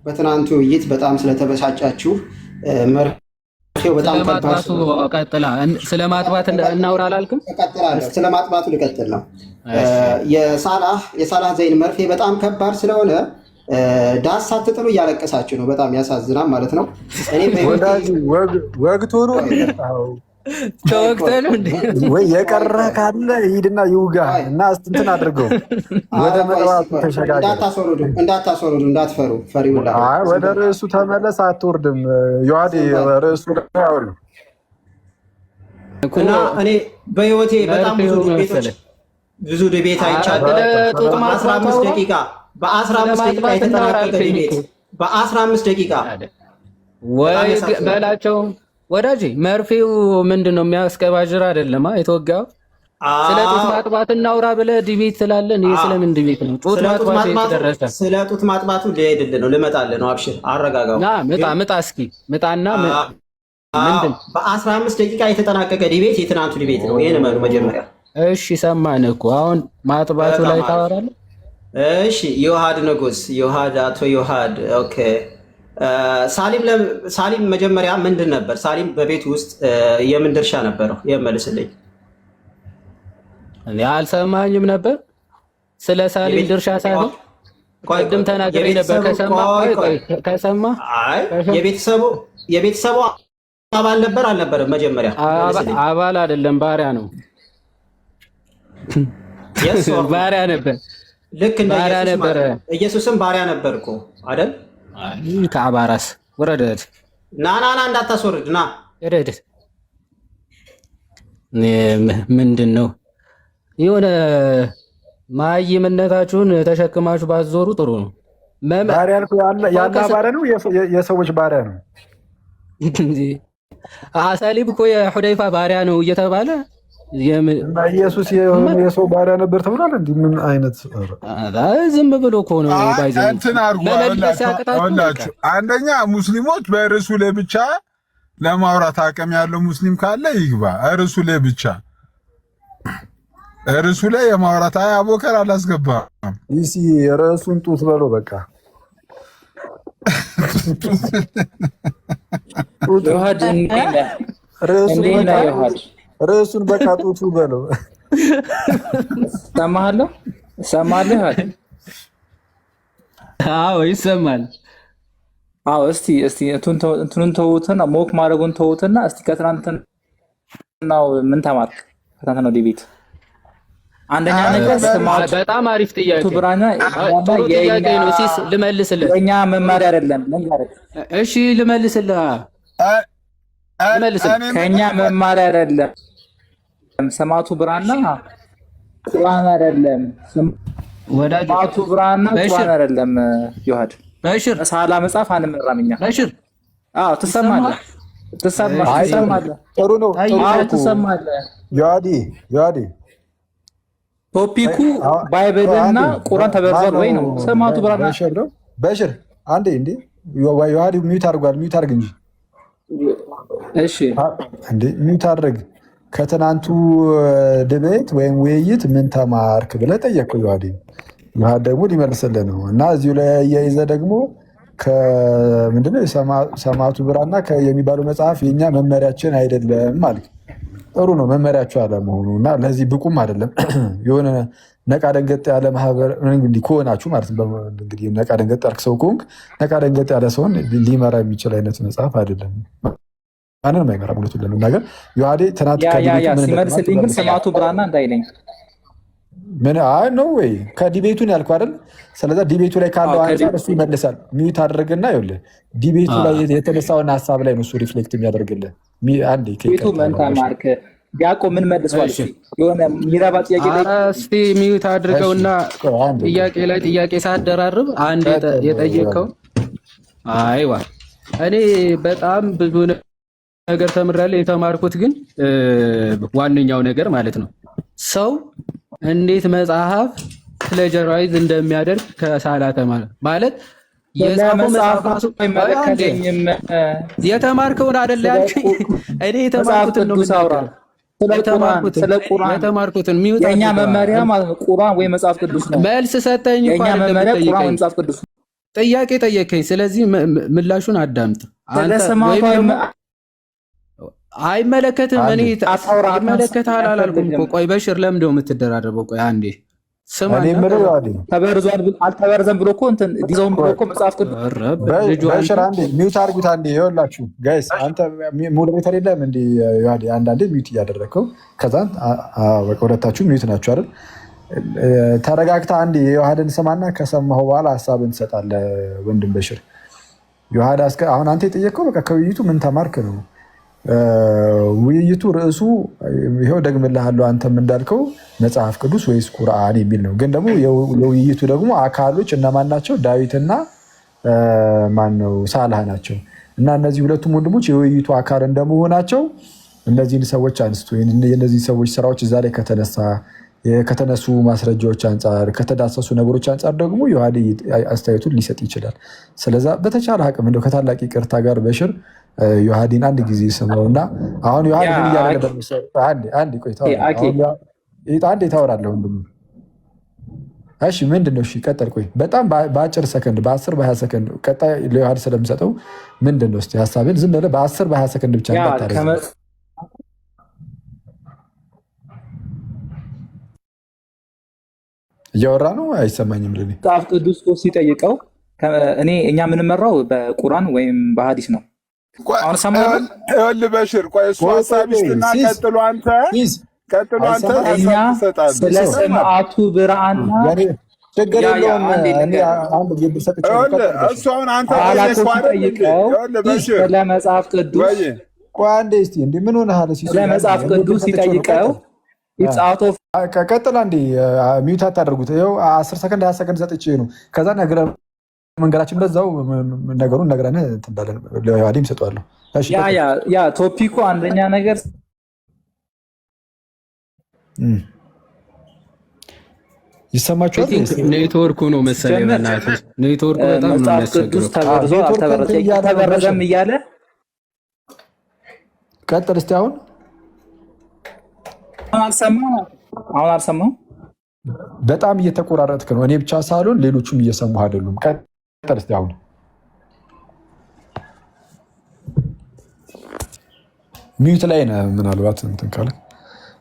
በትናንቱ ውይይት በጣም ስለተበሳጫችሁ መርፌው በጣም ከባድ ስለማጥባት እናውራ አላልክም? እቀጥላለሁ። ስለማጥባቱ ልቀጥል ነው። የሳላህ ዘይን መርፌ በጣም ከባድ ስለሆነ ዳስ ሳትጥሉ እያለቀሳችሁ ነው። በጣም ያሳዝናል ማለት ነው። እኔ ወግቶ ነው ተወቅተህ ነው እንዴ? ወይ የቀረ ካለ ሂድና ይውጋ እና እንትን አድርገው ወደ መጥባቱ ተሸጋገር። እንዳታስወርዱ፣ እንዳትፈሩ። ፈሪውላ ወደ ርዕሱ ተመለስ። አትወርድም። ዮሐዴ ርዕሱ ላይ አውሪ እና እኔ በህይወቴ በጣም ብዙ ዲቤት አይቻለሁ። በ15 ደቂቃ የተጠናቀቀ ዲቤት በ15 ደቂቃ ወይ በላቸው። ወዳጄ መርፌው ምንድነው? የሚያስቀባጅር አይደለም የተወጋው። ስለ ጡት ማጥባት እናውራ ብለህ ዲቤት ትላለህ። ይሄ ስለምን ዲቤት ነው? ጡት ማጥባት የተደረሰ ስለ ጡት ማጥባቱ ሊሄድልህ ነው፣ ልመጣልህ ነው። አብሽር፣ አረጋጋው። ምጣ እስኪ ምጣና ምንድን በ15 ደቂቃ የተጠናቀቀ ዲቤት የትናንቱ ዲቤት ነው። ይሄን መኑ መጀመሪያ። እሺ ሰማን እኮ አሁን ማጥባቱ ላይ ታወራለህ። እሺ ዮሐድ ንጉስ፣ አቶ ዮሐድ ኦኬ። ሳሊም መጀመሪያ ምንድን ነበር? ሳሊም በቤት ውስጥ የምን ድርሻ ነበረው? የመልስልኝ። እኔ አልሰማኝም ነበር። ስለ ሳሊም ድርሻ ሳይሆን ቅድም ተናግሬ ነበር። ከሰማ የቤተሰቡ አባል ነበር አልነበረም? መጀመሪያ አባል አይደለም፣ ባሪያ ነው። ባሪያ ነበር። ልክ እንደ ኢየሱስም ባሪያ ነበር እኮ አይደል? ከአባራስ ወረደት ና እንዳታስወርድ ና ወረደት። ምንድን ነው የሆነ ማይምነታችሁን ተሸክማችሁ ባትዞሩ ጥሩ ነው። ባሪያ ያለ ባሪያ ነው፣ የሰዎች ባሪያ ነው። ሳሊም እኮ የሑደይፋ ባሪያ ነው እየተባለ ኢየሱስ የሰው ባሪያ ነበር ተብሏል። እንዲህ ምን አይነት ዝም ብሎ እኮ ነው እንትን አድርጓላችሁ። አንደኛ ሙስሊሞች በርዕሱ ላይ ብቻ ለማውራት አቅም ያለው ሙስሊም ካለ ይግባ። ርዕሱ ላይ ብቻ ርዕሱ ላይ የማውራት አቦከር አላስገባም። ይሲ ርዕሱን ጡት በሎ በቃ ርዕሱን በቃ ጡቱ በለው። ሰማለህ? አዎ ይሰማል። አዎ እስቲ እንትኑን ተውትና ሞክ ማድረጉን ተውትና እስቲ ከትናንትናው ምን ተማርክ? ከትናንትናው ዲቤት አንደኛ ነገር በጣም አሪፍ ጥያቄ ነው። ሲስ ልመልስልህ። የኛ መማሪያ አይደለም። እሺ ልመልስልህ። ከኛ መማሪያ አይደለም። ሰማቱ ብራና ቁርአን አይደለም። ሰማቱ ብራና ቁርአን አይደለም። ዮሐድ በሽር ሳላ መጽሐፍ አንመራም እኛ። በሽር አዎ ትሰማለህ። ጥሩ ነው። ትሰማለህ። ዮሐዲ ቶፒኩ ባይብልና ቁርአን ተበርዟል ወይ ነው። ሰማቱ ብራና በሽር አንዴ እንዴ ዮሐዲ ሚውት አድርጓል። ሚውት አድርግ እንጂ እሺ እንዴ ሚውት አድርግ። ከትናንቱ ድቤት ወይም ውይይት ምን ተማርክ ብለህ ጠየቅኩህ። ዮሐዲ ደግሞ ሊመልስልህ ነው። እና እዚሁ ላይ እያይዘህ ደግሞ ከምንድነው ሰማዕቱ ብራና የሚባለው መጽሐፍ የኛ መመሪያችን አይደለም ማለት ጥሩ ነው። መመሪያቸው አለመሆኑ እና ለዚህ ብቁም አይደለም። የሆነ ነቃ ደንገጥ ያለ ማህበር እንግዲህ ከሆናችሁ ማለት ነው። እንግዲህ ነቃ ደንገጥ ያልክ ሰው ከሆንክ ነቃ ደንገጥ ያለ ሰውን ሊመራ የሚችል አይነት መጽሐፍ አይደለም። ማንንም አይመራም። እውነቱን ለመናገር ዮሐዴ ትናንት ሲመልስልኝ ግን ሰማዕቱ ብራና እንዳይለኝ ምን አይ ነው ወይ ከዲቤቱን ያልኩህ አይደል? ስለዚህ ዲቤቱ ላይ ካለው አንፃር እሱ ይመልሳል። ሚዩት አድርግና ይኸውልህ ዲቤቱ ላይ የተነሳውን ሀሳብ ላይ ነው እሱ ሪፍሌክት የሚያደርግልህ። አንዴ ከቤቱ መንታ ማርክ ቢያቆ ምን መልሷል? የሆነ ሚራባ ጥያቄ ላይ እስቲ ሚዩት አድርገውና ጥያቄ ላይ ጥያቄ ሳትደራርብ አንድ የጠየቀው አይዋ እኔ በጣም ብዙ ነገር ተምራለሁ። የተማርኩት ግን ዋነኛው ነገር ማለት ነው ሰው እንዴት መጽሐፍ ፕሌጀራይዝ እንደሚያደርግ ከሳላ ተማር ማለት የጻፈው መጽሐፍ ራሱ አይመለከተኝም። የተማርከውን አይደል ያልከኝ? እኔ የተማርኩትን ነው ሳውራ ስለ የተማርኩትን ሚውት የኛ መመሪያ ማለት ነው ቁርአን ወይ መጽሐፍ ቅዱስ ነው። መልስ ሰጠኝ። የኛ መመሪያ ቁርአን ወይ መጽሐፍ ቅዱስ ጥያቄ ጠየቀኝ። ስለዚህ ምላሹን አዳምጥ። አይመለከትም። እኔ ይመለከታል አላልኩም እኮ። ቆይ በሽር ለምንድን ነው የምትደራረበው? ቆይ አንዴ ስማ። አልተበረዘም ብሎ እኮ እንትን ዲዛውን ብሎ እኮ መጽሐፍ ቅዱስ በሽር አንዴ ሚውት አድርጉት። አንዴ ይኸውላችሁ ጋይስ፣ አንተ ሞዴሬተር የለም እንዴ? አንዳንዴ ሚውት እያደረግከው ከዛ በቃ ሁለታችሁ ሚውት ናችሁ አይደል? ተረጋግታ አንዴ የዮሐድን ስማና ከሰማሁ በኋላ ሀሳብን ትሰጣለህ ወንድም በሽር። ዮሐድ አሁን አንተ የጠየቀው በቃ ከውይይቱ ምን ተማርክ ነው። ውይይቱ ርዕሱ ይኸው ደግምልሃለሁ፣ አንተም እንዳልከው መጽሐፍ ቅዱስ ወይስ ቁርአን የሚል ነው። ግን ደግሞ የውይይቱ ደግሞ አካሎች እነማን ናቸው? ዳዊትና ማነው ሳላህ ናቸው። እና እነዚህ ሁለቱም ወንድሞች የውይይቱ አካል እንደመሆናቸው እነዚህን ሰዎች አንስቶ የእነዚህ ሰዎች ስራዎች እዛ ላይ ከተነሱ ማስረጃዎች አንጻር ከተዳሰሱ ነገሮች አንጻር ደግሞ ዮሐድ አስተያየቱን ሊሰጥ ይችላል። ስለዛ በተቻለ አቅም እንደው ከታላቅ ይቅርታ ጋር በሽር ዮሐድን አንድ ጊዜ ስመውና አሁን ዮሐድ ምን እያደረገ አንዴ ታወራለህ ወንድም። እሺ ምንድን ነው? እሺ ቀጠል። ቆይ በጣም በአጭር ሰከንድ በ10 በ20 ሰከንድ ቀጣይ ለዮሐድ ስለምሰጠው ምንድን ነው እስኪ ሀሳብን ዝም ብለህ በ10 በ20 ሰከንድ ብቻ እንዳታረግ። እያወራ ነው አይሰማኝም። ለኔ መጽሐፍ ቅዱስ ሲጠይቀው እኛ የምንመራው በቁርአን ወይም በሐዲስ ነው። አሁን ሰማሁን በሽር ቆይ እሱ ሀሳብ ይስጥና ቀጥሎ አንተ እኛ ስለ ሰማዕቱ ብርሃንና ችግር የለውም። እሱ አሁን አንተ ሲጠይቀው ስለ መጽሐፍ ቅዱስ ቆይ አንዴ እስኪ እንደ ምን ሆነሃል? ስለ መጽሐፍ ቅዱስ ሲጠይቀው ቀጥል አንዴ ሚውት አታደርጉት። ይኸው 10 ሰከንድ 20 ሰከንድ ሰጥቼ ነው ከዛ ነገረ መንገዳችን በዛው ነገሩን ነግረን እንዳለን ለዮሐድም ሰጠዋለሁ። ያ ቶፒኩ አንደኛ ነገር ይሰማችኋል? ኔትወርኩ ነው መሰለኝ። በእናትህ ኔትወርኩ በጣም ነው የሚያስቸግረው። ተበርዞ አልተበረዘም እያለ ቀጥል እስኪ። አሁን አልሰማሁም። በጣም እየተቆራረጥክ ነው። እኔ ብቻ ሳልሆን ሌሎቹም እየሰሙህ አይደሉም። ቀጥል እስኪ። አሁን ሚዩት ላይ ነህ። ምናልባት እንትን ካለ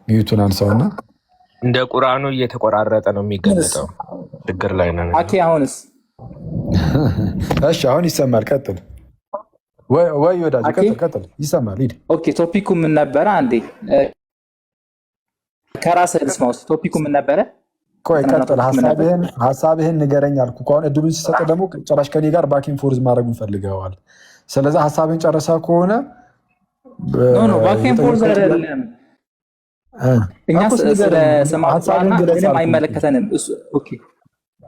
ሚዩቱን አንሳውና እንደ ቁርአኑ እየተቆራረጠ ነው የሚገለጠው። ችግር ላይ ነን። አሁንስ? እሺ አሁን ይሰማል። ቀጥል ወይ ወዳጅ ቀጥል። ይሰማል። ሂድ። ኦኬ ቶፒኩ ምን ነበረ? አንዴ ከራስህ ልስማው። ቶፒኩ ምን ነበረ? ቆይ ቀጥል። ሀሳብህን ንገረኝ አልኩህ እኮ። አሁን እድሉን ሲሰጥ ደግሞ ጭራሽ ከኔ ጋር ባኪንግ ፎርዝ ማድረግ ፈልገዋል። ስለዚህ ሀሳብህን ጨርሳ ከሆነ ባኪንግ ፎርዝ አይደለም። እኛ ስለ ሰማዕቱ ምንም አይመለከተንም።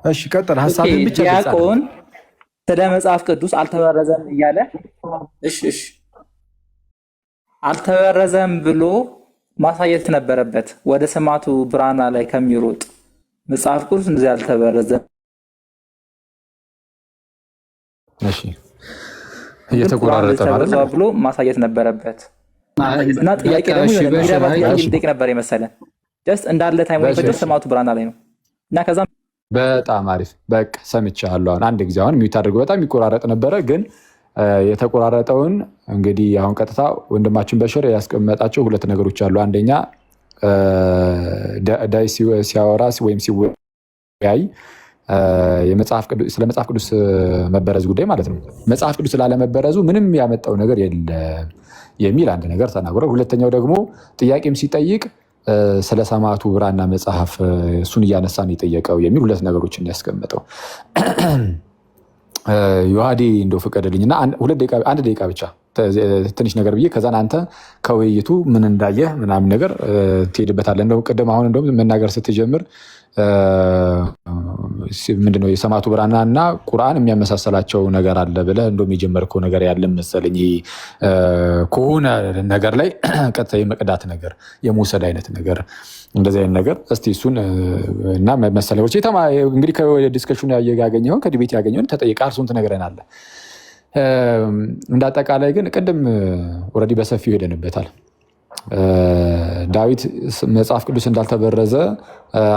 እሺ ቀጥል። ሀሳብህን ብቻ ዲያቆን ስለ መጽሐፍ ቅዱስ አልተበረዘም እያለ እሺ አልተበረዘም ብሎ ማሳየት ነበረበት። ወደ ሰማዕቱ ብራና ላይ ከሚሮጥ መጽሐፍ ቅዱስ እንደዚህ አልተበረዘም። እሺ እየተቆራረጠ ማለት ነው ብሎ ማሳየት ነበረበት። እና ጥያቄ ደግሞ ይጠይቅ ነበር የመሰለን ጀስት እንዳለ ታይም ወይ በደስ ሰማዕቱ ብራና ላይ ነው። እና ከዛ በጣም አሪፍ በቃ ሰምቻለሁ። አንድ ጊዜ አሁን ሚውት አድርገው በጣም ይቆራረጥ ነበረ ግን የተቆራረጠውን እንግዲህ አሁን ቀጥታ ወንድማችን በሽር ያስቀመጣቸው ሁለት ነገሮች አሉ። አንደኛ ዳይ ሲያወራ ወይም ሲወያይ ስለ መጽሐፍ ቅዱስ መበረዝ ጉዳይ ማለት ነው። መጽሐፍ ቅዱስ ስላለመበረዙ ምንም ያመጣው ነገር የለም የሚል አንድ ነገር ተናግሯል። ሁለተኛው ደግሞ ጥያቄም ሲጠይቅ ስለ ሰማዕቱ ብራና መጽሐፍ እሱን እያነሳን የጠየቀው የሚል ሁለት ነገሮችን ያስቀመጠው። ዮሐዴ እንደው ፍቀድልኝና አንድ ደቂቃ ብቻ ትንሽ ነገር ብዬ ከዛን አንተ ከውይይቱ ምን እንዳየህ ምናምን ነገር ትሄድበታለህ። እንደው ቅድም አሁን እንደውም መናገር ስትጀምር ምንድነው የሰማዕቱ ብራና እና ቁርአን የሚያመሳሰላቸው ነገር አለ ብለህ እንደውም የጀመርከው ነገር ያለ መሰለኝ። ከሆነ ነገር ላይ ቀጥታ የመቅዳት ነገር የመውሰድ አይነት ነገር እንደዚህ አይነት ነገር እስቲ እሱን እና መሰለኞች እንግዲህ ከዲስከሽኑ ያገኘውን ከዲቤት ያገኘውን ተጠይቀህ እሱን ትነግረናለህ። እንዳጠቃላይ ግን ቅድም ኦልሬዲ በሰፊው ሄደንበታል። ዳዊት መጽሐፍ ቅዱስ እንዳልተበረዘ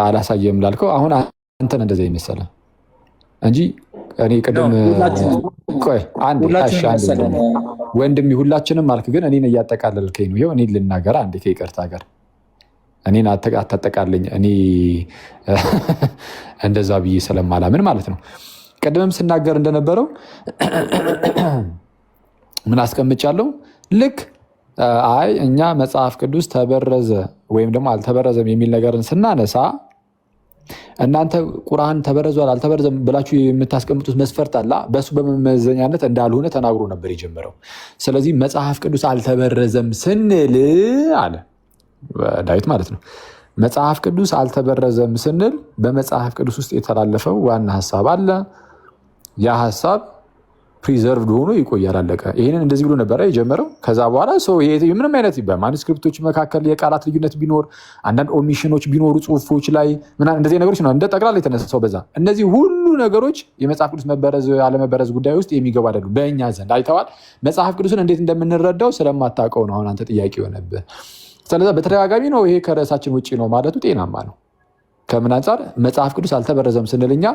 አላሳየም ላልከው አሁን አንተን እንደዚያ ይመሰለ እንጂ እኔ ቅድም ቆይ አንዴ ወንድም ሁላችንም አልክ፣ ግን እኔን እያጠቃለልከኝ ነው። ይኸው እኔን ልናገር አንዴ ከይቅርታ ጋር እኔን አታጠቃልኝ። እኔ እንደዛ ብዬ ስለማላምን ማለት ነው። ቅድምም ስናገር እንደነበረው ምን አስቀምጫለሁ? ልክ አይ እኛ መጽሐፍ ቅዱስ ተበረዘ ወይም ደግሞ አልተበረዘም የሚል ነገርን ስናነሳ እናንተ ቁርአን ተበረዟል አልተበረዘም ብላችሁ የምታስቀምጡት መስፈርት አለ። በሱ በመመዘኛነት እንዳልሆነ ተናግሮ ነበር የጀመረው። ስለዚህ መጽሐፍ ቅዱስ አልተበረዘም ስንል አለ ዳዊት ማለት ነው። መጽሐፍ ቅዱስ አልተበረዘም ስንል በመጽሐፍ ቅዱስ ውስጥ የተላለፈው ዋና ሀሳብ አለ። ያ ሀሳብ ፕሪዘርቭድ ሆኖ ይቆያል። አለቀ። ይህንን እንደዚህ ብሎ ነበረ የጀመረው። ከዛ በኋላ ምንም አይነት በማኑስክሪፕቶች መካከል የቃላት ልዩነት ቢኖር፣ አንዳንድ ኦሚሽኖች ቢኖሩ ጽሁፎች ላይ እንደዚህ ነገሮች ነው እንደ ጠቅላላ የተነሳው በዛ። እነዚህ ሁሉ ነገሮች የመጽሐፍ ቅዱስ መበረዝ አለመበረዝ ጉዳይ ውስጥ የሚገባ አይደሉም በእኛ ዘንድ። አይተዋል። መጽሐፍ ቅዱስን እንዴት እንደምንረዳው ስለማታውቀው ነው አሁን አንተ ጥያቄ የሆነብህ። ስለዚ በተደጋጋሚ ነው ይሄ ከርዕሳችን ውጭ ነው ማለቱ ጤናማ ነው። ከምን አንጻር መጽሐፍ ቅዱስ አልተበረዘም ስንል እኛ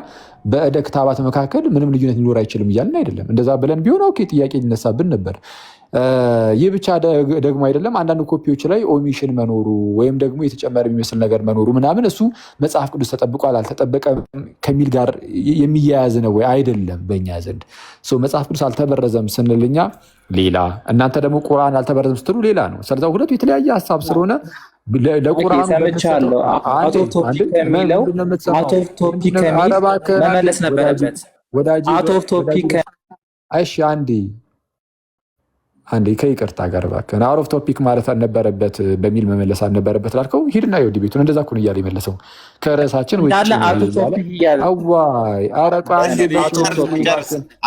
በእደ ክታባት መካከል ምንም ልዩነት ሊኖር አይችልም እያልን አይደለም። እንደዛ ብለን ቢሆን ኦኬ ጥያቄ ሊነሳብን ነበር። ይህ ብቻ ደግሞ አይደለም። አንዳንድ ኮፒዎች ላይ ኦሚሽን መኖሩ ወይም ደግሞ የተጨመረ የሚመስል ነገር መኖሩ ምናምን እሱ መጽሐፍ ቅዱስ ተጠብቋል አልተጠበቀም ከሚል ጋር የሚያያዝ ነው ወይ? አይደለም በእኛ ዘንድ። መጽሐፍ ቅዱስ አልተበረዘም ስንል እኛ ሌላ፣ እናንተ ደግሞ ቁርአን አልተበረዘም ስትሉ ሌላ ነው። ስለዚ ሁለቱ የተለያየ ሀሳብ ስለሆነ ለቁርአን ሰምቻለሁ። አውት ኦፍ ቶፒክ የሚለው አውት ኦፍ ቶፒክ መመለስ ነበረበት። አውት ኦፍ ቶፒክ እሺ፣ አንዴ ከይቅርታ ጋር እባክህ አውት ኦፍ ቶፒክ ማለት አልነበረበት በሚል መመለስ አልነበረበት ላልከው ሂድና ይወድ ቤቱን እንደዛ እኮ ነው እያለ የመለሰው ከርዕሳችን ውጭ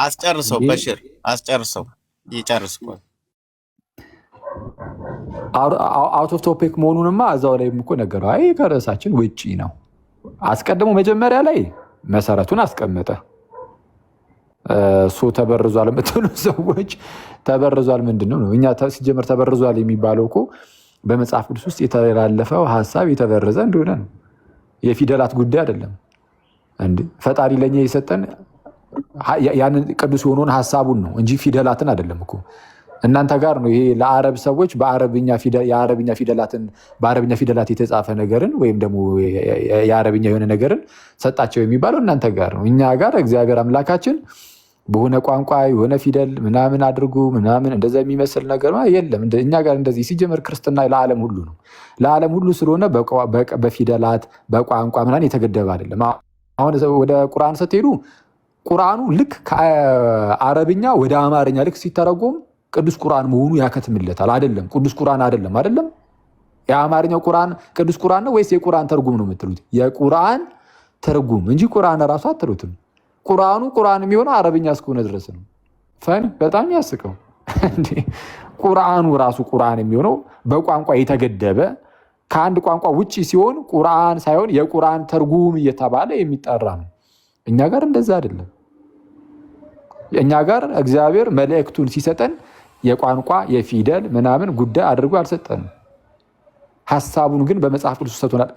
አስጨርሰው። በሽር አስጨርሰው ይጨርስ። አውት ኦፍ ቶፒክ መሆኑንማ እዛው ላይ እኮ ነገረው። አይ ከርዕሳችን ውጭ ነው። አስቀድሞ መጀመሪያ ላይ መሰረቱን አስቀመጠ። እሱ ተበርዟል የምትሉ ሰዎች ተበርዟል ምንድን ነው? እኛ ሲጀመር ተበርዟል የሚባለው እኮ በመጽሐፍ ቅዱስ ውስጥ የተላለፈው ሀሳብ የተበረዘ እንደሆነ ነው። የፊደላት ጉዳይ አይደለም። ፈጣሪ ለእኛ የሰጠን ያንን ቅዱስ የሆነውን ሀሳቡን ነው እንጂ ፊደላትን አይደለም እኮ። እናንተ ጋር ነው ይሄ ለአረብ ሰዎች የአረብኛ ፊደላት የተጻፈ ነገርን ወይም ደግሞ የአረብኛ የሆነ ነገርን ሰጣቸው የሚባለው እናንተ ጋር ነው። እኛ ጋር እግዚአብሔር አምላካችን በሆነ ቋንቋ የሆነ ፊደል ምናምን አድርጉ ምናምን እንደዛ የሚመስል ነገር የለም። እኛ ጋር እንደዚህ ሲጀመር ክርስትና ለዓለም ሁሉ ነው። ለዓለም ሁሉ ስለሆነ በፊደላት በቋንቋ ምናምን የተገደበ አይደለም። አሁን ወደ ቁርአን ስትሄዱ ቁርአኑ ልክ ከአረብኛ ወደ አማርኛ ልክ ሲተረጎም ቅዱስ ቁርአን መሆኑ ያከትምለታል። አይደለም ቅዱስ ቁርአን አይደለም። የአማርኛው ቁርአን ቅዱስ ቁርአን ነው ወይስ የቁርአን ትርጉም ነው የምትሉት? የቁርአን ትርጉም እንጂ ቁርአን ራሱ አትሉትም። ቁርአን የሚሆነው አረብኛ እስከሆነ ድረስ ነው። በጣም ያስቀው ቁርአኑ ራሱ ቁርአን የሚሆነው በቋንቋ የተገደበ ከአንድ ቋንቋ ውጭ ሲሆን ቁርአን ሳይሆን የቁርአን ትርጉም እየተባለ የሚጠራ ነው። እኛ ጋር እንደዛ አይደለም። እኛ ጋር እግዚአብሔር መልእክቱን ሲሰጠን የቋንቋ የፊደል ምናምን ጉዳይ አድርጎ አልሰጠንም። ሀሳቡን ግን በመጽሐፍ ቅዱስ ሰጥቶናል።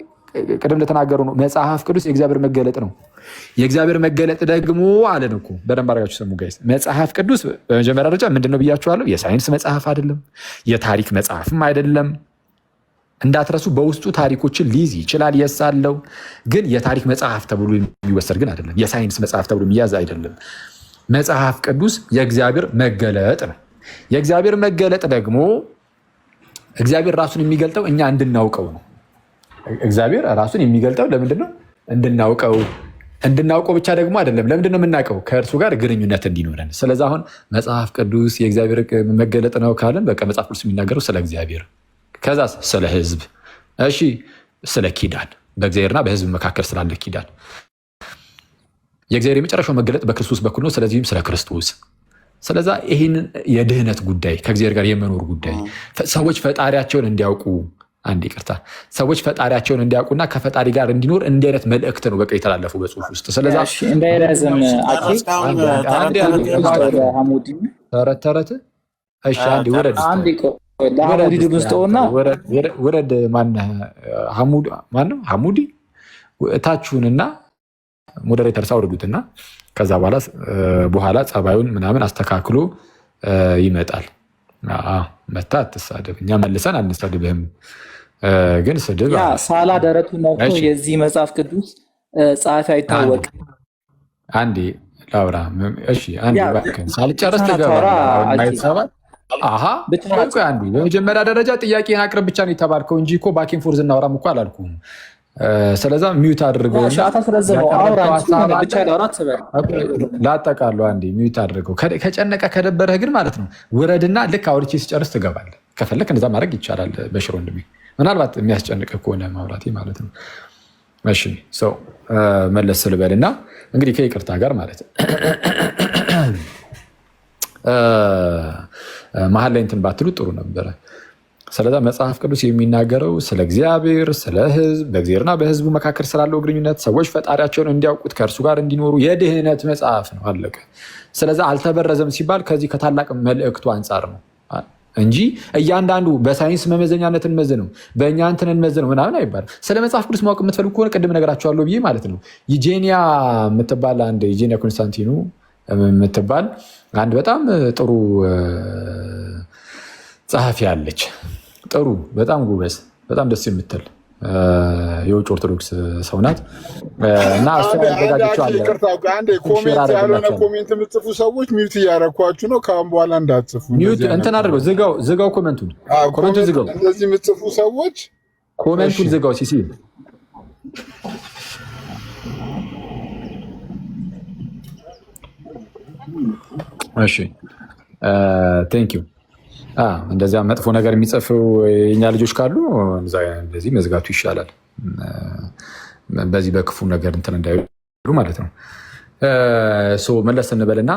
ቅድም እንደተናገረው ነው መጽሐፍ ቅዱስ የእግዚአብሔር መገለጥ ነው። የእግዚአብሔር መገለጥ ደግሞ አለን እኮ በደንብ አድርጋችሁ ሰሙ ጋይስ። መጽሐፍ ቅዱስ በመጀመሪያ ደረጃ ምንድነው ብያችኋለሁ? የሳይንስ መጽሐፍ አይደለም፣ የታሪክ መጽሐፍም አይደለም። እንዳትረሱ በውስጡ ታሪኮችን ሊይዝ ይችላል፣ የሳለው ግን የታሪክ መጽሐፍ ተብሎ የሚወሰድ ግን አይደለም። የሳይንስ መጽሐፍ ተብሎ የሚያዝ አይደለም። መጽሐፍ ቅዱስ የእግዚአብሔር መገለጥ ነው። የእግዚአብሔር መገለጥ ደግሞ እግዚአብሔር ራሱን የሚገልጠው እኛ እንድናውቀው ነው። እግዚአብሔር ራሱን የሚገልጠው ለምንድን ነው? እንድናውቀው ብቻ ደግሞ አይደለም። ለምንድን ነው የምናውቀው? ከእርሱ ጋር ግንኙነት እንዲኖረን። ስለዚህ አሁን መጽሐፍ ቅዱስ የእግዚአብሔር መገለጥ ነው ካለን በቃ መጽሐፍ ቅዱስ የሚናገረው ስለ እግዚአብሔር፣ ከዛ ስለ ሕዝብ፣ እሺ ስለ ኪዳን፣ በእግዚአብሔርና በሕዝብ መካከል ስላለ ኪዳን። የእግዚአብሔር የመጨረሻው መገለጥ በክርስቶስ በኩል ነው። ስለዚህም ስለ ክርስቶስ። ስለዛ ይህንን የድህነት ጉዳይ ከእግዚአብሔር ጋር የመኖር ጉዳይ ሰዎች ፈጣሪያቸውን እንዲያውቁ ሰዎች ፈጣሪያቸውን እንዲያውቁና ከፈጣሪ ጋር እንዲኖር እንዲህ አይነት መልእክት ነው በቃ የተላለፉ በጽሁፍ ውስጥ። ስለዛ እንዳይረዝም ተረት ወረድ ማነው ሐሙዲ እታችሁንና ሞዴሬተርስ አውርዱትና ከዛ በኋላ ጸባዩን ምናምን አስተካክሎ ይመጣል። መታ አትሳደብ፣ እኛ መልሰን አንሳድብህም፣ ግን ስድብ ሳላ ደረቱ ነክቶ የዚህ መጽሐፍ ቅዱስ ጸሐፊ አይታወቅም። አንዴ ላውራ። እሺ አንዴ እባክህን ሳልጨርስ ትገባለህ። አንዴ በመጀመሪያ ደረጃ ጥያቄን አቅርብ ብቻ ነው የተባልከው እንጂ እኮ ባኪን ፎርዝ እናውራም እኮ አላልኩም። ስለዛ ሚዩት አድርገው ላጠቃለሁ። አንዴ ሚዩት አድርገው። ከጨነቀ ከደበረህ ግን ማለት ነው ውረድና ልክ አውርቼ ሲጨርስ ትገባለህ። ከፈለክ እንደዛ ማድረግ ይቻላል። በሽሮ ወንድሜ ምናልባት የሚያስጨንቅህ ከሆነ ማውራቴ ማለት ነው። እሺ ሰው መለስ ስልበልና እንግዲህ ከይቅርታ ጋር ማለት መሀል ላይ እንትን ባትሉ ጥሩ ነበረ። ስለዛ መጽሐፍ ቅዱስ የሚናገረው ስለ እግዚአብሔር፣ ስለ ሕዝብ፣ በእግዚአብሔርና በሕዝቡ መካከል ስላለው ግንኙነት፣ ሰዎች ፈጣሪያቸውን እንዲያውቁት ከእርሱ ጋር እንዲኖሩ የድህነት መጽሐፍ ነው። አለቀ። ስለዛ አልተበረዘም ሲባል ከዚህ ከታላቅ መልእክቱ አንጻር ነው እንጂ እያንዳንዱ በሳይንስ መመዘኛነት እንመዝነው በእኛ እንትን እንመዝነው ምናምን አይባልም። ስለ መጽሐፍ ቅዱስ ማወቅ የምትፈልጉ ከሆነ ቅድም ነገራቸዋለሁ ብዬ ማለት ነው። ዩጄኒያ የምትባል አንድ ዩጄኒያ ኮንስታንቲኑ የምትባል አንድ በጣም ጥሩ ጸሐፊ አለች። ጥሩ በጣም ጉበዝ በጣም ደስ የምትል የውጭ ኦርቶዶክስ ሰው ናት እና ያልሆነ ኮሜንት የምትጽፉ ሰዎች ሚውት እያረኳችሁ ነው። ከአሁን በኋላ እንዳትጽፉ። እንትን አድርገው ዝጋው። ኮሜንቱን ዝጋው። እንደዚህ የምትጽፉ ሰዎች ኮሜንቱን ዝጋው። ሲሲ እሺ ቴንክ ዩ። እንደዚያ መጥፎ ነገር የሚጽፉ የኛ ልጆች ካሉ እንደዚህ መዝጋቱ ይሻላል። በዚህ በክፉ ነገር እንትን እንዳይሉ ማለት ነው። መለስ እንበልና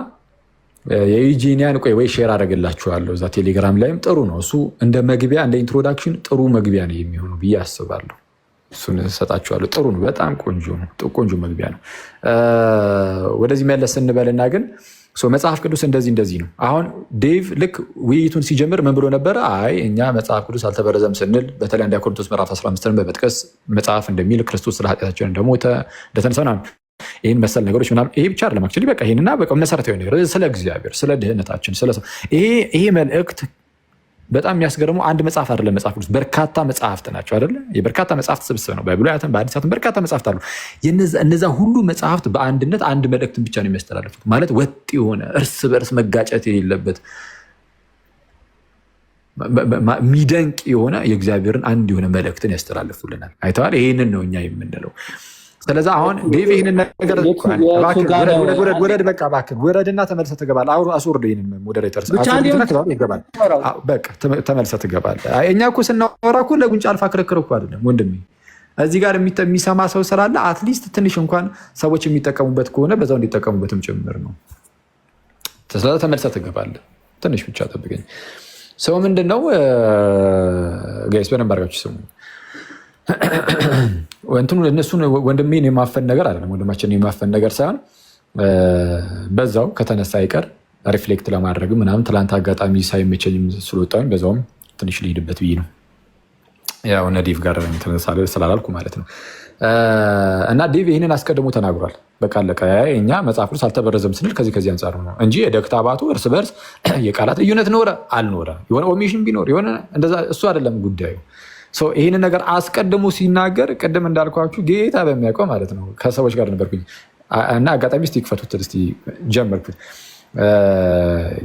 የዩጂኒያን ወይ ሼር አደረግላችኋለሁ እዛ ቴሌግራም ላይም ጥሩ ነው። እሱ እንደ መግቢያ እንደ ኢንትሮዳክሽን ጥሩ መግቢያ ነው የሚሆነው ብዬ አስባለሁ። እሱን ሰጣችኋለሁ። ጥሩ ነው፣ በጣም ቆንጆ ነው። ቆንጆ መግቢያ ነው። ወደዚህ መለስ እንበልና ግን መጽሐፍ ቅዱስ እንደዚህ ነው። አሁን ዴቭ ልክ ውይይቱን ሲጀምር ምን ብሎ ነበረ? አይ እኛ መጽሐፍ ቅዱስ አልተበረዘም ስንል በተለይ አንደኛ ቆሮንቶስ ምዕራፍ 15 በመጥቀስ መጽሐፍ እንደሚል ክርስቶስ ስለ ኃጢአታችን እንደሞተ እንደተነሳ ይህን መሰል ነገሮች ምናምን። ይሄ ብቻ አይደለም አክቹዋሊ በቃ ይሄንና በቃ መሰረታዊ ነገር ስለ እግዚአብሔር፣ ስለ ድህነታችን፣ ይሄ መልእክት በጣም የሚያስገርመው አንድ መጽሐፍ አይደለም። መጽሐፍ ቅዱስ በርካታ መጽሐፍት ናቸው አይደለ? የበርካታ መጽሐፍት ስብስብ ነው። በብሉያትም በአዲሳትም በርካታ መጽሐፍት አሉ። እነዛ ሁሉ መጽሐፍት በአንድነት አንድ መልእክትን ብቻ ነው የሚያስተላልፉት። ማለት ወጥ የሆነ እርስ በእርስ መጋጨት የሌለበት የሚደንቅ የሆነ የእግዚአብሔርን አንድ የሆነ መልእክትን ያስተላልፉልናል። አይተዋል? ይህንን ነው እኛ የምንለው። ስለዚ አሁን ዴቭ ይህንን ነገር ውረድ፣ በቃ እባክህ ውረድና ተመልሰህ ትገባለህ። አስወርድ ይህንን ሞዴሬተር ይገባል። በቃ ተመልሰህ ትገባለህ። እኛ እኮ ስናወራ እኮ ለጉንጫ አልፋ ክርክር እኮ አይደለም ወንድሜ። እዚህ ጋር የሚሰማ ሰው ስላለ አትሊስት ትንሽ እንኳን ሰዎች የሚጠቀሙበት ከሆነ በዛው እንዲጠቀሙበትም ጭምር ነው። ስለዚ ተመልሰህ ትገባለህ። ትንሽ ብቻ ጠብቀኝ። ሰው ምንድነው ጋይስ በደንብ አድርጋችሁ ስሙ። እነሱን ወንድሜን የማፈን ነገር አይደለም፣ ወንድማችንን የማፈን ነገር ሳይሆን በዛው ከተነሳ አይቀር ሪፍሌክት ለማድረግ ምናምን ትላንት አጋጣሚ ሳይመቸኝም ስለወጣሁኝ በዛውም ትንሽ ልሄድበት ብዬ ነው። ያው እነ ዴቭ ጋር ስላላልኩ ማለት ነው። እና ዴቭ ይህንን አስቀድሞ ተናግሯል። በቃ አለቀ። እኛ መጽሐፍ ቅዱስ አልተበረዘም ስንል ከዚህ አንጻር ነው እንጂ የደክታባቱ እርስ በርስ የቃላት ልዩነት ኖረ አልኖረ የሆነ ኦሚሽን ቢኖር የሆነ እንደዛ እሱ አይደለም ጉዳዩ። ይህንን ነገር አስቀድሞ ሲናገር ቅድም እንዳልኳችሁ ጌታ በሚያውቀው ማለት ነው ከሰዎች ጋር ነበርኩኝ እና አጋጣሚ እስቲ ክፈቱት እስቲ ጀመርኩት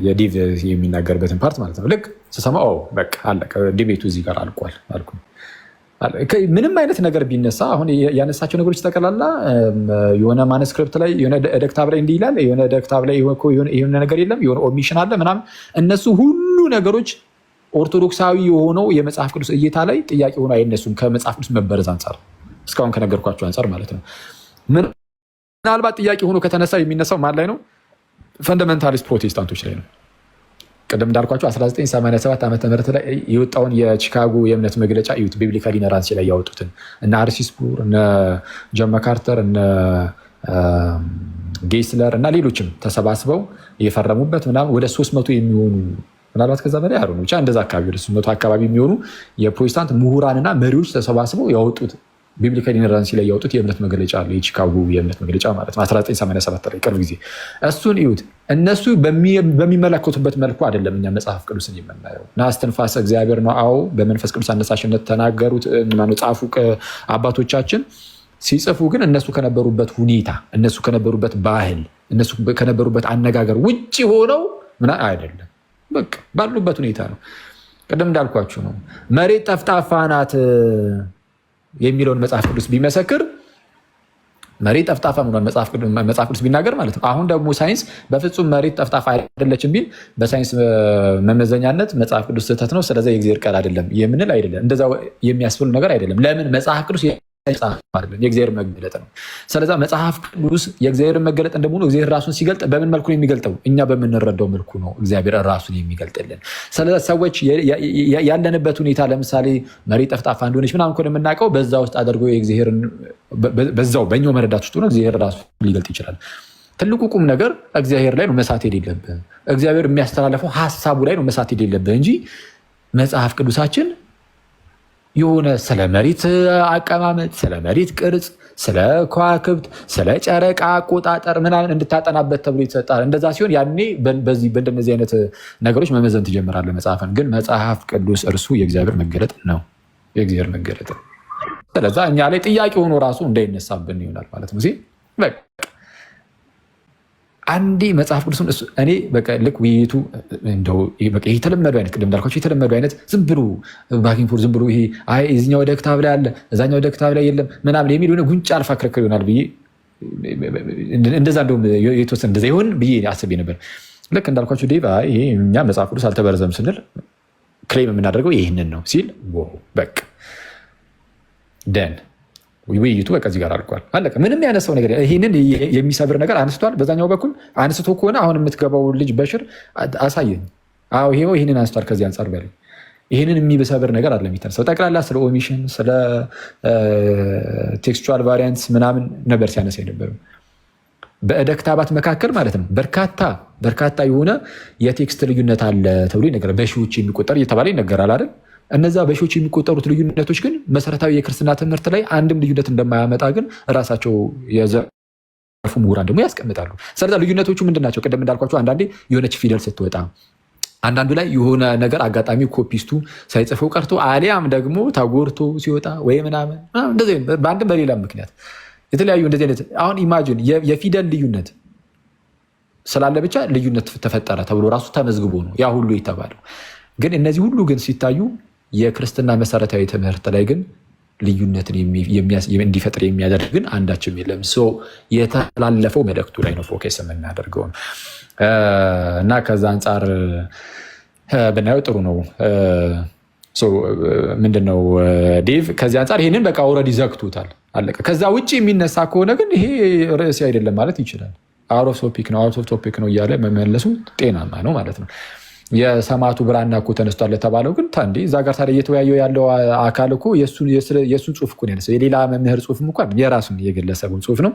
የዲቭ የሚናገርበትን ፓርት ማለት ነው። ልክ ስሰማ በቃ አለቀ ዲቤቱ እዚህ ጋር አልቋል አልኩ። ምንም አይነት ነገር ቢነሳ አሁን ያነሳቸው ነገሮች ጠቅላላ የሆነ ማንስክሪፕት ላይ የሆነ ደክታብ ላይ እንዲህ ይላል፣ የሆነ ደክታብ ላይ የሆነ ነገር የለም፣ የሆነ ኦሚሽን አለ ምናምን፣ እነሱ ሁሉ ነገሮች ኦርቶዶክሳዊ የሆነው የመጽሐፍ ቅዱስ እይታ ላይ ጥያቄ ሆኖ አይነሱም። ከመጽሐፍ ቅዱስ መበረዝ አንጻር እስካሁን ከነገርኳቸው አንጻር ማለት ነው። ምናልባት ጥያቄ ሆኖ ከተነሳ የሚነሳው ማን ላይ ነው? ፈንዳሜንታሊስት ፕሮቴስታንቶች ላይ ነው። ቅድም እንዳልኳቸው 1987 ዓመተ ምህረት ላይ የወጣውን የቺካጎ የእምነት መግለጫ እዩት። ቢብሊካል ኢነራንሲ ላይ ያወጡትን እነ አርሲ ስፑር፣ እነ ጆን መካርተር፣ እነ ጌስለር እና ሌሎችም ተሰባስበው የፈረሙበት ምናምን ወደ 300 የሚሆኑ ምናልባት ከዛ በላይ ብቻ እንደዛ አካባቢ ወደ 300 አካባቢ የሚሆኑ የፕሮቴስታንት ምሁራንና መሪዎች ተሰባስበው ያወጡት ቢብሊካል ኢነራንሲ ላይ ያወጡት የእምነት መግለጫ አለ፣ የቺካጎ የእምነት መግለጫ ማለት ነው 1987 ላይ ቅርብ ጊዜ። እሱን እዩት። እነሱ በሚመለከቱበት መልኩ አይደለም እኛ መጽሐፍ ቅዱስን የምናየው። እስትንፋሰ እግዚአብሔር ነው። አዎ በመንፈስ ቅዱስ አነሳሽነት ተናገሩት ጻፉ አባቶቻችን። ሲጽፉ ግን እነሱ ከነበሩበት ሁኔታ፣ እነሱ ከነበሩበት ባህል፣ እነሱ ከነበሩበት አነጋገር ውጭ ሆነው ምን አይደለም። በቃ ባሉበት ሁኔታ ነው። ቅድም እንዳልኳችሁ ነው። መሬት ጠፍጣፋ ናት የሚለውን መጽሐፍ ቅዱስ ቢመሰክር መሬት ጠፍጣፋ መሆኗን መጽሐፍ ቅዱስ ቢናገር ማለት ነው። አሁን ደግሞ ሳይንስ በፍጹም መሬት ጠፍጣፋ አይደለችም ቢል በሳይንስ መመዘኛነት መጽሐፍ ቅዱስ ስህተት ነው፣ ስለዚህ የእግዚአብሔር ቃል አይደለም የምንል አይደለም። እንደዛ የሚያስብል ነገር አይደለም። ለምን? መጽሐፍ ቅዱስ የእግዚአብሔር መገለጥ ነው። ስለዛ መጽሐፍ ቅዱስ የእግዚአብሔር መገለጥ እንደመሆኑ እግዚአብሔር ራሱን ሲገልጥ በምን መልኩ ነው የሚገልጠው? እኛ በምንረዳው መልኩ ነው እግዚአብሔር ራሱን የሚገልጥልን። ስለዛ ሰዎች ያለንበት ሁኔታ ለምሳሌ መሬት ጠፍጣፋ እንደሆነች ምናምን እኮ የምናውቀው በዛ ውስጥ አድርጎ የእግዚአብሔርን በዛው በእኛው መረዳት ውስጥ ሆኖ እግዚአብሔር ራሱ ሊገልጥ ይችላል። ትልቁ ቁም ነገር እግዚአብሔር ላይ ነው መሳት የሌለብህ። እግዚአብሔር የሚያስተላለፈው ሀሳቡ ላይ ነው መሳት የሌለብህ እንጂ መጽሐፍ ቅዱሳችን የሆነ ስለ መሬት አቀማመጥ፣ ስለ መሬት ቅርጽ፣ ስለ ከዋክብት፣ ስለ ጨረቃ አቆጣጠር ምናምን እንድታጠናበት ተብሎ ይሰጣል። እንደዛ ሲሆን ያኔ በእንደነዚህ አይነት ነገሮች መመዘን ትጀምራለህ መጽሐፍን። ግን መጽሐፍ ቅዱስ እርሱ የእግዚአብሔር መገለጥ ነው፣ የእግዚአብሔር መገለጥ። ስለዛ እኛ ላይ ጥያቄ ሆኖ ራሱ እንዳይነሳብን ይሆናል ማለት ነው። በቃ አንዴ መጽሐፍ ቅዱስን እኔ በቃ ልክ ውይይቱ እንደው በቃ የተለመዱ አይነት ቅድም እንዳልኳቸው የተለመዱ አይነት ዝም ብሎ ባኪንግ ፎር ዝም ብሎ ይሄ አይ እዚህኛው ወደ ክታብ ላይ አለ እዛኛው ወደ ክታብ ላይ የለም ምናምን የሚል ሆነ ጉንጫ አልፋ ክርክር ይሆናል ብዬ እንደዛ እንደውም የተወሰነ እንደዛ ይሆን ብዬ አስቤ ነበር። ልክ እንዳልኳቸው ዴቭ ይሄ እኛ መጽሐፍ ቅዱስ አልተበረዘም ስንል ክሌም የምናደርገው ይህንን ነው ሲል በቃ ደን ውይይቱ በቃ እዚህ ጋር አልቋል፣ አለቀ። ምንም ያነሳው ነገር ይህንን የሚሰብር ነገር አንስቷል። በዛኛው በኩል አንስቶ ከሆነ አሁን የምትገባው ልጅ በሽር አሳየን። አዎ ይሄው ይህንን አንስቷል። ከዚህ አንጻር በላይ ይህንን የሚሰብር ነገር አለ የሚተነሳው። ጠቅላላ ስለ ኦሚሽን ስለ ቴክስቹዋል ቫሪያንስ ምናምን ነበር ሲያነሳ የነበረው። በዕደ ክታባት መካከል ማለት ነው በርካታ የሆነ የቴክስት ልዩነት አለ ተብሎ ይነገራል። በሺዎች የሚቆጠር እየተባለ ይነገራል አይደል? እነዛ በሺዎች የሚቆጠሩት ልዩነቶች ግን መሰረታዊ የክርስትና ትምህርት ላይ አንድም ልዩነት እንደማያመጣ ግን ራሳቸው የዘርፉ ምሁራን ደግሞ ያስቀምጣሉ። ስለዚ ልዩነቶቹ ምንድን ናቸው? ቅድም እንዳልኳቸው አንዳንዴ የሆነች ፊደል ስትወጣ፣ አንዳንዱ ላይ የሆነ ነገር አጋጣሚ ኮፒስቱ ሳይጽፈው ቀርቶ አሊያም ደግሞ ተጎርቶ ሲወጣ ወይ ምናምን እንደዚህ በአንድም በሌላም ምክንያት የተለያዩ እንደዚህ አይነት አሁን ኢማጂን የፊደል ልዩነት ስላለ ብቻ ልዩነት ተፈጠረ ተብሎ ራሱ ተመዝግቦ ነው ያ ሁሉ የተባለው። ግን እነዚህ ሁሉ ግን ሲታዩ የክርስትና መሰረታዊ ትምህርት ላይ ግን ልዩነትን እንዲፈጥር የሚያደርግ ግን አንዳችም የለም። የተላለፈው መልእክቱ ላይ ነው ፎከስ የምናደርገው እና ከዛ አንጻር ብናየው ጥሩ ነው። ምንድነው ዴቭ ከዚህ አንጻር ይህንን በቃ ኦልሬዲ ዘግቶታል፣ አለቀ። ከዛ ውጭ የሚነሳ ከሆነ ግን ይሄ ርዕሴ አይደለም ማለት ይችላል። አውት ኦፍ ቶፒክ ነው እያለ መመለሱ ጤናማ ነው ማለት ነው። የሰማዕቱ ብራና እኮ ተነስቷል ለተባለው ግን ታንዴ እዛ ጋር ታዲያ እየተወያየው ያለው አካል እኮ የእሱን ጽሁፍ እኮ ነው ያነሳው። የሌላ መምህር ጽሁፍም እኮ የራሱን የግለሰቡን ጽሁፍ ነው።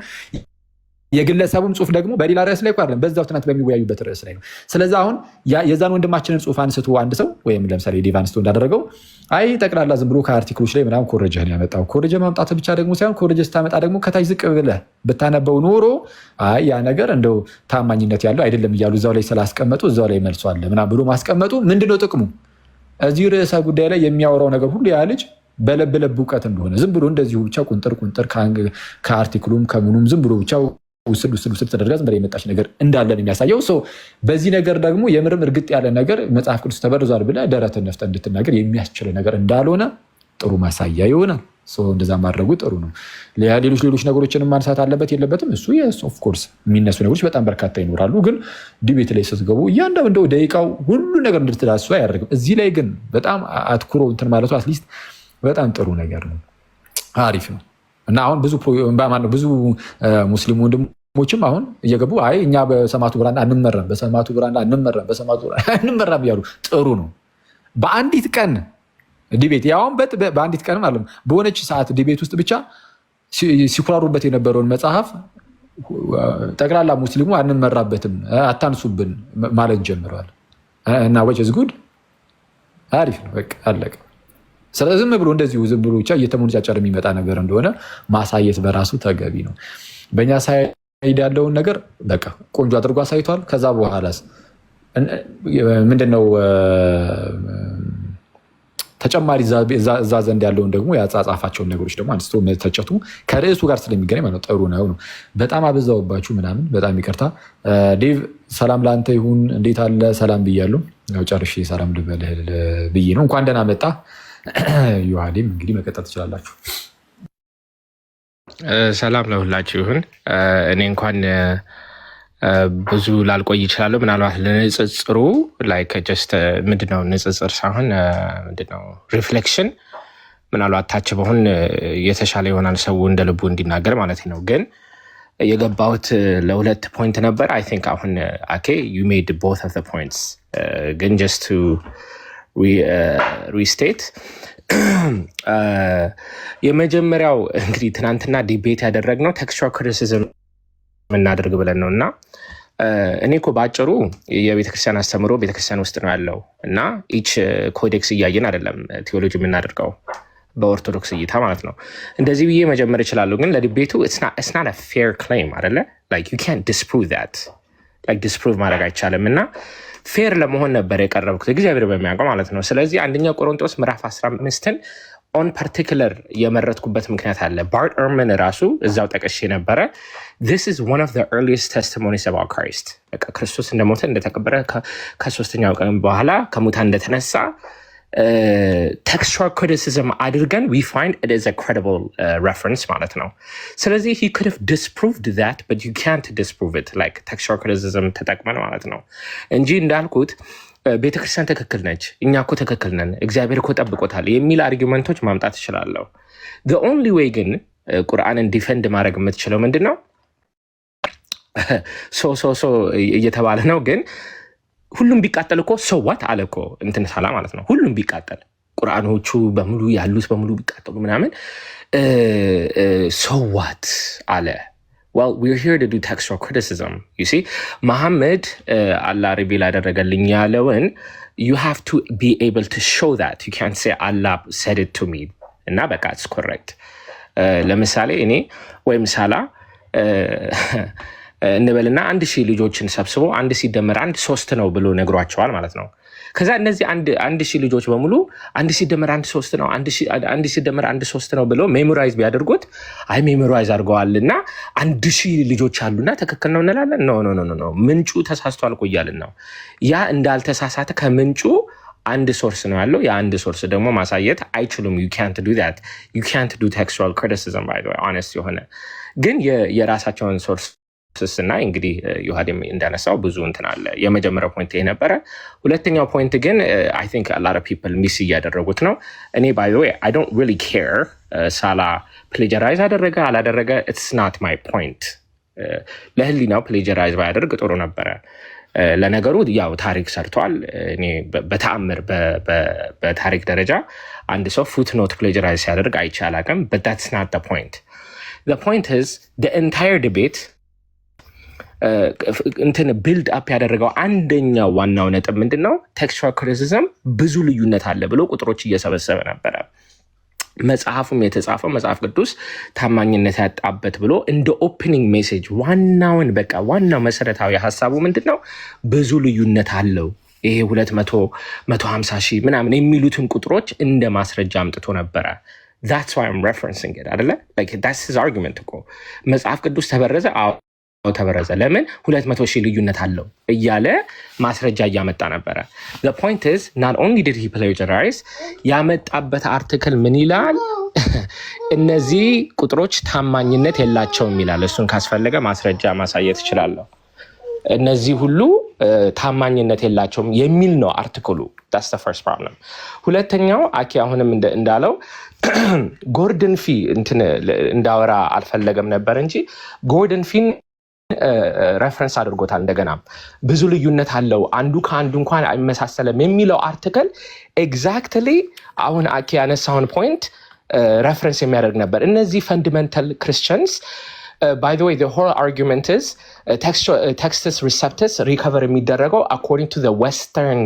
የግለሰቡም ጽሁፍ ደግሞ በሌላ ርዕስ ላይ አይደለም፣ በዛው ትናንት በሚወያዩበት ርዕስ ላይ ነው። ስለዚህ አሁን የዛን ወንድማችንን ጽሁፍ አንስቶ አንድ ሰው ወይም ለምሳሌ ዴቭ አንስቶ እንዳደረገው አይ ጠቅላላ ዝም ብሎ ከአርቲክሎች ላይ ምናምን ኮረጀህን ያመጣው ኮረጀ ማምጣት ብቻ ደግሞ ሳይሆን ኮረጀ ስታመጣ ደግሞ ከታች ዝቅ ብለህ ብታነበው ኖሮ አይ ያ ነገር እንደው ታማኝነት ያለው አይደለም እያሉ እዛው ላይ ስላስቀመጡ እዛው ላይ መልሷል ምናምን ብሎ ማስቀመጡ ምንድነው ጥቅሙ? እዚህ ርዕሰ ጉዳይ ላይ የሚያወራው ነገር ሁሉ ያ ልጅ በለብ እውቀት እንደሆነ ዝም ብሎ እንደዚሁ ብቻ ቁንጥር ከአርቲክሉም ከምኑም ዝም ብሎ ብቻ ውስድ ተደርጋ ዝም ብላ የመጣች ነገር እንዳለን የሚያሳየው ሰው። በዚህ ነገር ደግሞ የምርም እርግጥ ያለ ነገር መጽሐፍ ቅዱስ ተበርዟል ብለህ ደረትን ነፍተህ እንድትናገር የሚያስችል ነገር እንዳልሆነ ጥሩ ማሳያ ይሆናል። እንደዛ ማድረጉ ጥሩ ነው። ሌሎች ነገሮችንም ማንሳት አለበት የለበትም፣ እሱ ኦፍኮርስ የሚነሱ ነገሮች በጣም በርካታ ይኖራሉ። ግን ዲቤት ላይ ስትገቡ እያንዳንዱ ደቂቃው ሁሉ ነገር እንድትዳስሱ አያደርግም። እዚህ ላይ ግን በጣም አትኩሮ እንትን ማለቱ አትሊስት በጣም ጥሩ ነገር ነው፣ አሪፍ ነው። እና አሁን ብዙ ሙስሊም ወንድሞችም አሁን እየገቡ አይ እኛ በሰማዕቱ ብራና አንመራም፣ በሰማዕቱ ብራና አንመራም እያሉ ጥሩ ነው። በአንዲት ቀን ዲቤት ያውን በአንዲት ቀን ማለት በሆነች ሰዓት ዲቤት ውስጥ ብቻ ሲኩራሩበት የነበረውን መጽሐፍ ጠቅላላ ሙስሊሙ አንመራበትም አታንሱብን ማለት ጀምረዋል። እና ወጭ ጉድ አሪፍ ነው፣ በቃ አለቀ። ስለዚህ ዝም ብሎ እንደዚሁ ዝም ብሎ ብቻ እየተሞነጫጨር የሚመጣ ነገር እንደሆነ ማሳየት በራሱ ተገቢ ነው። በእኛ ሳይድ ያለውን ነገር በቃ ቆንጆ አድርጎ አሳይቷል። ከዛ በኋላስ ምንድነው ተጨማሪ እዛ ዘንድ ያለውን ደግሞ ያጻጻፋቸውን ነገሮች ደግሞ አንስቶ መተቸቱ ከርዕሱ ጋር ስለሚገናኝ ማለት ጥሩ ነው። በጣም አበዛውባችሁ ምናምን፣ በጣም ይቅርታ። ዴቭ ሰላም ለአንተ ይሁን፣ እንዴት አለ? ሰላም ብያለሁ። ያው ጨርሼ ሰላም ልበልህ ብዬ ነው። እንኳን ደህና መጣ ዮሐዴም። እንግዲህ መቀጠል ትችላላችሁ። ሰላም ለሁላችሁ ይሁን። እኔ እንኳን ብዙ ላልቆይ ይችላለሁ። ምናልባት ለንጽጽሩ ላይክ ጀስት ምንድነው ንጽጽር ሳይሆን ምንድነው ሪፍሌክሽን ምናልባት ታች በሆን የተሻለ ይሆናል ሰው እንደ ልቡ እንዲናገር ማለት ነው። ግን የገባሁት ለሁለት ፖይንት ነበር። አይ ቲንክ አሁን ኦኬ ዩ ሜድ ቦት ኦፍ ዘ ፖይንትስ ግን ጀስት ቱ ሪስቴት የመጀመሪያው እንግዲህ ትናንትና ዲቤት ያደረግነው ቴክስቹዋል ክሪቲሲዝም እናደርግ ብለን ነው እና እኔ እኮ በአጭሩ የቤተክርስቲያን አስተምሮ ቤተክርስቲያን ውስጥ ነው ያለው እና ኢች ኮዴክስ እያየን አይደለም ቴዎሎጂ የምናደርገው በኦርቶዶክስ እይታ ማለት ነው። እንደዚህ ብዬ መጀመር እችላለሁ፣ ግን ለዲቤቱ it's not a fair claim አይደለ? like you can't disprove that, like disprove ማድረግ አይቻልም እና ፌር ለመሆን ነበር የቀረብኩት እግዚአብሔር በሚያውቀው ማለት ነው። ስለዚህ አንደኛ ቆሮንቶስ ምዕራፍ 15ን ኦን ፓርቲኩለር የመረጥኩበት ምክንያት አለ። ባርት ኤርመን ራሱ እዛው ጠቅሼ ነበረ። this is one of the earliest testimonies about Christ በቃ ክርስቶስ እንደሞተ እንደተቀበረ ከሶስተኛው ቀን በኋላ ከሙታን እንደተነሳ textual criticism አድርገን we find it is a credible reference ማለት ነው። ስለዚህ he could have disproved that but you can't disprove it like textual criticism ተጠቅመን ማለት ነው እንጂ እንዳልኩት ቤተክርስቲያን ትክክል ነች፣ እኛ እኮ ትክክል ነን፣ እግዚአብሔር እኮ ጠብቆታል የሚል አርጊመንቶች ማምጣት እችላለሁ። the only way ግን ቁርአንን ዲፌንድ ማድረግ የምትችለው ምንድን ነው? ሶ እየተባለ ነው ግን ሁሉም ቢቃጠል እኮ ሰዋት አለ እኮ እንትን ሳላ ማለት ነው። ሁሉም ቢቃጠል ቁርአኖቹ በሙሉ ያሉት በሙሉ ቢቃጠሉ ምናምን ሰዋት አለ። well we're here to do textual criticism you see Muhammad Allah reveal አደረገልኝ ያለውን you have to be able to show that you can't say Allah said it to me እና በቃ it's correct ለምሳሌ እኔ ወይም ሳላ እንበልና 1000 ልጆችን ሰብስቦ 1 ሲደመር 1 3 ነው ብሎ ነግሯቸዋል ማለት ነው። ከዛ እነዚህ 1000 ልጆች በሙሉ 1 ሲደመር 1 3 ነው 1 ሲደመር 1 3 ነው ብሎ ሜሞራይዝ ቢያደርጉት አይ ሜሞራይዝ አድርገዋልና 1000 ልጆች አሉና ትክክል ነው እንላለን? ኖ ምንጩ ተሳስቷል እኮ እያልን ነው። ያ እንዳልተሳሳተ ከምንጩ አንድ ሶርስ ነው ያለው። የአንድ ሶርስ ደግሞ ማሳየት አይችሉም። you can't do that. you can't do textual criticism by the way honest የሆነ ግን የራሳቸውን ሶርስ ስና እንግዲህ ዮሐዴም እንዳነሳው ብዙ እንትን አለ። የመጀመሪያው ፖይንት ይሄ ነበረ። ሁለተኛው ፖይንት ግን I think a lot of people miss እያደረጉት ነው። እኔ by the way I don't really care ሳላ ፕሌጀራይዝ አደረገ አላደረገ it's not my point። ለህሊናው ፕሌጀራይዝ ባያደርግ ጥሩ ነበረ። ለነገሩ ያው ታሪክ ሰርቷል። እኔ በተአምር በታሪክ ደረጃ አንድ ሰው ፉትኖት ፕሌጀራይዝ ሲያደርግ አይቼ አላውቅም። but that's not the point. The point is the entire debate እንትን ቢልድ አፕ ያደረገው አንደኛው ዋናው ነጥብ ምንድን ነው? ቴክስቹዋል ክሪቲሲዝም ብዙ ልዩነት አለ ብሎ ቁጥሮች እየሰበሰበ ነበረ። መጽሐፉም የተጻፈው መጽሐፍ ቅዱስ ታማኝነት ያጣበት ብሎ እንደ ኦፕኒንግ ሜሴጅ ዋናውን በቃ ዋናው መሰረታዊ ሀሳቡ ምንድን ነው? ብዙ ልዩነት አለው ይሄ 200 150 ሺህ ምናምን የሚሉትን ቁጥሮች እንደ ማስረጃ አምጥቶ ነበረ። that's why I'm referencing it አይደለ? like that's his argument እኮ መጽሐፍ ቅዱስ ተበረዘ ተበረዘ ለምን 200 ሺህ ልዩነት አለው እያለ ማስረጃ እያመጣ ነበረ። the point is not only did he plagiarize ያመጣበት አርቲክል ምን ይላል? እነዚህ ቁጥሮች ታማኝነት የላቸውም ይላል። እሱን ካስፈለገ ማስረጃ ማሳየት እችላለሁ። እነዚህ ሁሉ ታማኝነት የላቸውም የሚል ነው አርቲክሉ። that's the first problem። ሁለተኛው አኪ አሁንም እንዳለው ጎርደን ፊ እንትን እንዳወራ አልፈለገም ነበር እንጂ ጎርደን ፊን ሬፈረንስ አድርጎታል። እንደገና ብዙ ልዩነት አለው አንዱ ከአንዱ እንኳን አይመሳሰለም የሚለው አርቲክል ኤግዛክትሊ አሁን አኪ ያነሳውን ፖይንት ሬፈረንስ የሚያደርግ ነበር። እነዚህ ፈንዳሜንታል ክርስቲያንስ by the way, the whole argument is textus receptus recover የሚደረገው according to the Western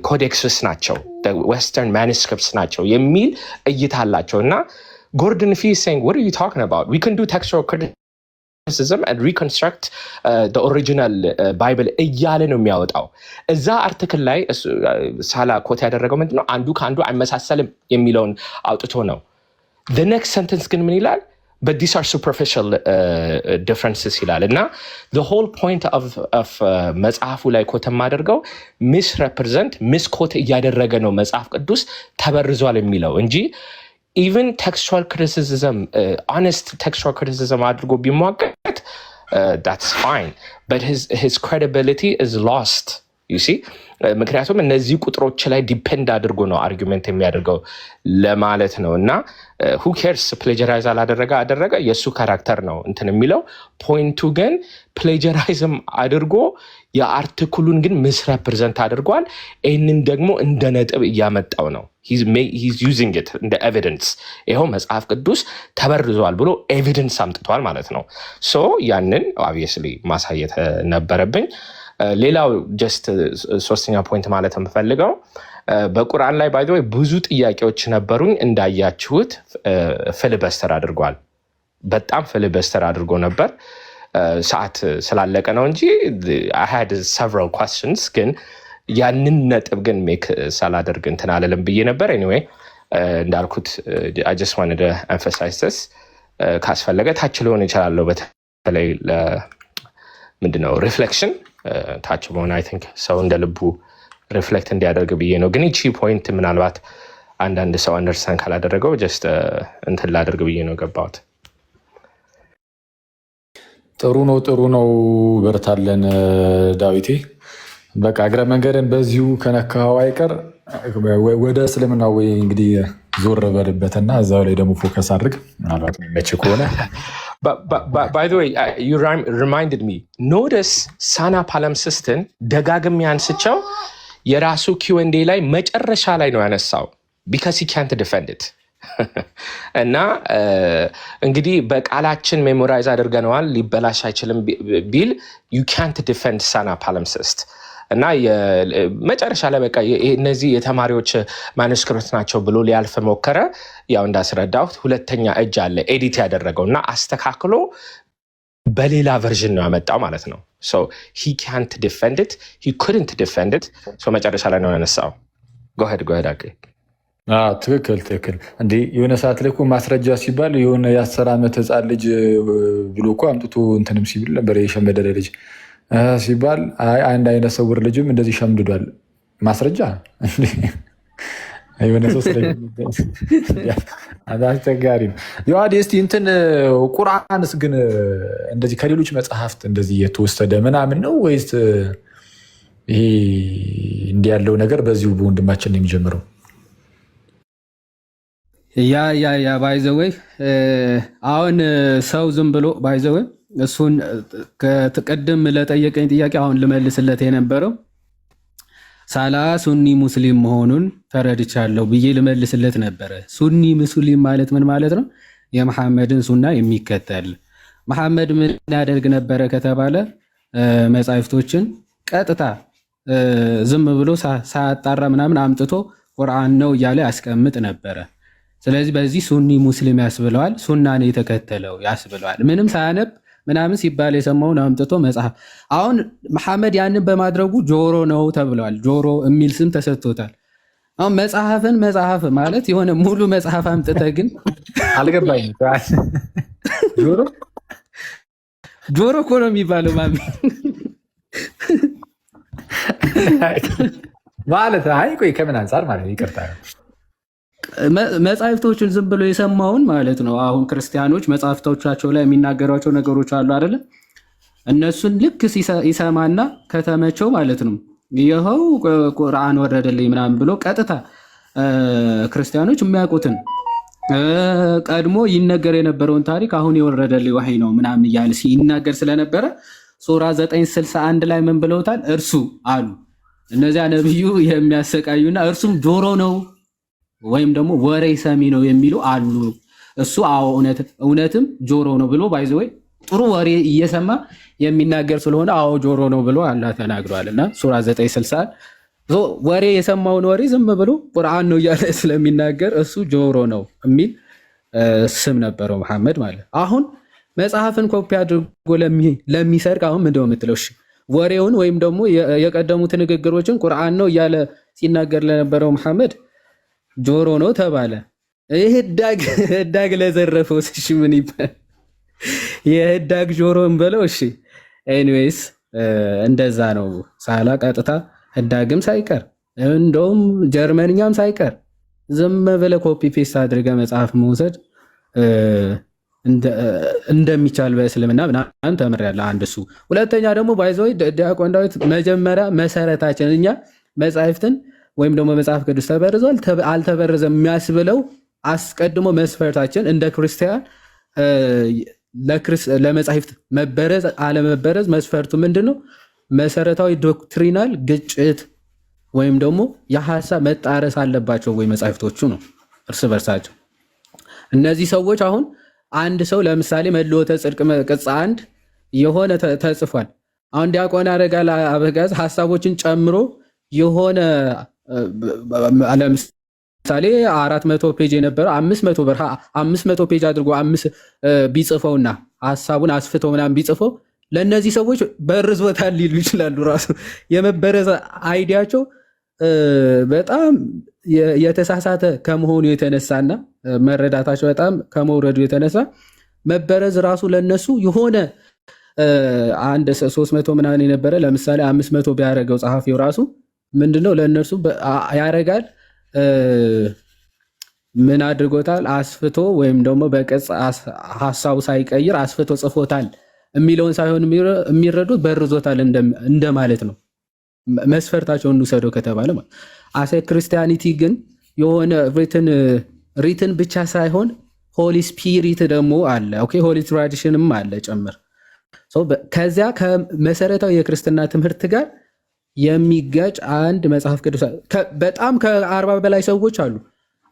codexes ናቸው, the Western manuscripts ናቸው የሚል እይታ አላቸው። እና Gordon Fee is saying, what are you talking about? We can do textual criticism and reconstruct the original Bible እያለ ነው የሚያወጣው። እዛ አርቲክል ላይ ሳላ ኮት ያደረገው ምንድነው? አንዱ ከአንዱ አይመሳሰልም የሚለውን አውጥቶ ነው። The next sentence ግን ምን ይላል? But these are superficial differences ይላል። እና the whole point of መጽሐፉ ላይ ኮት የማደርገው misrepresent misquote እያደረገ ነው መጽሐፍ ቅዱስ ተበርዟል የሚለው እንጂ even textual criticism honest textual criticism አድርጎ ቢሟገት that's fine, but his credibility is lost, you see. ምክንያቱም እነዚህ ቁጥሮች ላይ ዲፔንድ አድርጎ ነው አርጊውመንት የሚያደርገው ለማለት ነው። እና who cares plagiarize አደረገ የሱ ካራክተር ነው እንትን የሚለው። ፖይንቱ ግን plagiarism አድርጎ የአርቲክሉን ግን misrepresent አድርጓል። ይህንን ደግሞ እንደ ነጥብ እያመጣው ነው። he's using it እንደ evidence። ይኸው መጽሐፍ ቅዱስ ተበርዟል ብሎ ኤቪደንስ አምጥቷል ማለት ነው። ሶ ያንን obviously ማሳየት ነበረብኝ። ሌላው ጀስት ሶስተኛ ፖይንት ማለት የምፈልገው በቁርአን ላይ ባይ ዘ ወይ ብዙ ጥያቄዎች ነበሩኝ። እንዳያችሁት ፊሊበስተር አድርጓል። በጣም ፊሊበስተር አድርጎ ነበር። ሰዓት ስላለቀ ነው እንጂ I had several questions ግን ያንን ነጥብ ግን ሜክ ሳላደርግ እንትን አልልም ብዬ ነበር። ኤኒዌይ እንዳልኩት I just wanted to emphasize this። ካስፈለገ ታች ሊሆን ይችላል። በተለይ ምንድነው ሪፍሌክሽን ታች መሆን አይ ቲንክ ሰው እንደ ልቡ ሪፍሌክት እንዲያደርግ ብዬ ነው። ግን ይቺ ፖይንት ምናልባት አንዳንድ ሰው አንደርስታንድ ካላደረገው ጀስት እንትን ላደርግ ብዬ ነው ገባሁት። ጥሩ ነው። በርታለን ዳዊቴ። በቃ እግረ መንገድን በዚሁ ከነካኸው አይቀር ወደ እስልምና ወይ እንግዲህ ዞር በልበትና እዛው ላይ ደግሞ ፎከስ አድርግ ምናልባት መቼ ከሆነ By the way, you reminded me. Notice Sana Palimpsesትን ደጋግሜ አንስቸው የራሱ Q&A ላይ መጨረሻ ላይ ነው ያነሳው because he can't defend it። እና እንግዲህ በቃላችን ሜሞራይዝ አድርገነዋል ሊበላሽ አይችልም ቢል you can't defend Sana Palimpsest። እና መጨረሻ ላይ በቃ እነዚህ የተማሪዎች ማኑስክሪፕት ናቸው ብሎ ሊያልፍ ሞከረ። ያው እንዳስረዳሁት ሁለተኛ እጅ አለ ኤዲት ያደረገው እና አስተካክሎ በሌላ ቨርዥን ነው ያመጣው ማለት ነው። so he can't defend it, he couldn't defend it. so መጨረሻ ላይ ነው ያነሳው። go ahead okay። ትክክል እንዴ የሆነ ሰዓት ላይ እኮ ማስረጃ ሲባል የሆነ የ10 ዓመት ህፃን ልጅ ብሎ እኮ አምጥቶ እንትንም ሲብል ነበር የሸመደደ ልጅ ሲባል አንድ አይነት ሰውር ልጅም እንደዚህ ሸምድዷል። ማስረጃ የሆነ ሰው አስቸጋሪ ነው። ዮሐድ እስቲ እንትን ቁርአንስ ግን እንደዚህ ከሌሎች መጽሐፍት እንደዚህ የተወሰደ ምናምን ነው ወይስ ይሄ እንዲህ ያለው ነገር በዚሁ በወንድማችን ነው የሚጀምረው? ያ ባይዘወይ አሁን ሰው ዝም ብሎ ባይዘወይ እሱን ከቅድም ለጠየቀኝ ጥያቄ አሁን ልመልስለት የነበረው ሳላ ሱኒ ሙስሊም መሆኑን ተረድቻለሁ ብዬ ልመልስለት ነበረ። ሱኒ ሙስሊም ማለት ምን ማለት ነው? የመሐመድን ሱና የሚከተል። መሐመድ ምን ያደርግ ነበረ ከተባለ መጻሕፍቶችን ቀጥታ ዝም ብሎ ሳያጣራ ምናምን አምጥቶ ቁርአን ነው እያለ ያስቀምጥ ነበረ። ስለዚህ በዚህ ሱኒ ሙስሊም ያስብለዋል፣ ሱናን የተከተለው ያስብለዋል። ምንም ሳያነብ ምናምን ሲባል የሰማውን አምጥቶ መጽሐፍ። አሁን መሐመድ ያንን በማድረጉ ጆሮ ነው ተብለዋል። ጆሮ የሚል ስም ተሰጥቶታል። አሁን መጽሐፍ ማለት የሆነ ሙሉ መጽሐፍ አምጥተህ ግን አልገባኝም። ጆሮ እኮ ነው የሚባለው ማሚ ማለት አይ ቆይ ከምን አንጻር ማለት ይቅርታ መጽሐፍቶችን ዝም ብሎ የሰማውን ማለት ነው። አሁን ክርስቲያኖች መጽሐፍቶቻቸው ላይ የሚናገሯቸው ነገሮች አሉ አይደለ? እነሱን ልክ ይሰማና ከተመቸው ማለት ነው ይኸው ቁርአን ወረደልኝ ምናምን ብሎ ቀጥታ ክርስቲያኖች የሚያውቁትን ቀድሞ ይነገር የነበረውን ታሪክ አሁን የወረደልኝ ወህይ ነው ምናምን እያለ ሲናገር ስለነበረ ሱራ 961 ላይ ምን ብለውታል? እርሱ አሉ እነዚያ ነብዩ የሚያሰቃዩና እርሱም ጆሮ ነው ወይም ደግሞ ወሬ ሰሚ ነው የሚሉ አሉ እሱ አዎ እውነትም ጆሮ ነው ብሎ ባይዘወይ ጥሩ ወሬ እየሰማ የሚናገር ስለሆነ አዎ ጆሮ ነው ብሎ አላህ ተናግሯል። እና ሱራ 960 ወሬ የሰማውን ወሬ ዝም ብሎ ቁርአን ነው እያለ ስለሚናገር እሱ ጆሮ ነው የሚል ስም ነበረው መሐመድ ማለት። አሁን መጽሐፍን ኮፒ አድርጎ ለሚሰርቅ አሁን ምንድን ነው የምትለው? እሺ ወሬውን ወይም ደግሞ የቀደሙት ንግግሮችን ቁርአን ነው እያለ ሲናገር ለነበረው መሐመድ ጆሮ ነው ተባለ። ይህ ህዳግ ለዘረፈው እሺ ምን ይባል? የህዳግ ጆሮን በለው። እሺ ኤኒዌይስ እንደዛ ነው ሳላ ቀጥታ ህዳግም ሳይቀር እንደውም ጀርመንኛም ሳይቀር ዝም ብለህ ኮፒ ፔስት አድርገህ መጽሐፍ መውሰድ እንደሚቻል በእስልምና ምናምን ተምሬያለሁ። አንድ እሱ። ሁለተኛ ደግሞ ባይዘው ዲያቆን ዳዊት መጀመሪያ መሰረታችን እኛ መጽሐፍትን ወይም ደግሞ መጽሐፍ ቅዱስ ተበርዟል አልተበረዘም የሚያስብለው አስቀድሞ መስፈርታችን እንደ ክርስቲያን ለመጽሐፍት መበረዝ አለመበረዝ መስፈርቱ ምንድን ነው? መሰረታዊ ዶክትሪናል ግጭት ወይም ደግሞ የሀሳብ መጣረስ አለባቸው ወይ መጽሐፍቶቹ ነው እርስ በርሳቸው። እነዚህ ሰዎች አሁን አንድ ሰው ለምሳሌ መልዕልተ ጽድቅ ቅጽ 1 የሆነ ተጽፏል። አሁን ዲያቆን ያረጋል አበጋዝ ሀሳቦችን ጨምሮ የሆነ ለምሳሌ 400 ፔጅ የነበረው 500 ፔጅ አድርጎ ቢጽፈውና ሀሳቡን አስፍተው ምናምን ቢጽፈው ለእነዚህ ሰዎች በርዞታል ሊሉ ይችላሉ። ራሱ የመበረዝ አይዲያቸው በጣም የተሳሳተ ከመሆኑ የተነሳና መረዳታቸው በጣም ከመውረዱ የተነሳ መበረዝ ራሱ ለነሱ የሆነ አንድ 300 ምናምን የነበረ ለምሳሌ 500 ቢያደርገው ጸሐፊው ራሱ ምንድነው ለነሱ ያረጋል ምን አድርጎታል? አስፍቶ ወይም ደግሞ በቅጽ ሀሳቡ ሳይቀይር አስፍቶ ጽፎታል የሚለውን ሳይሆን የሚረዱት በርዞታል እንደማለት ነው። መስፈርታቸውን እንውሰደው ከተባለ ማለት አሴ ክርስቲያኒቲ ግን የሆነ ሪትን ብቻ ሳይሆን ሆሊ ስፒሪት ደግሞ አለ። ኦኬ ሆሊ ትራዲሽንም አለ ጨምር። ከዚያ ከመሰረታዊ የክርስትና ትምህርት ጋር የሚጋጭ አንድ መጽሐፍ ቅዱስ በጣም ከ40 በላይ ሰዎች አሉ።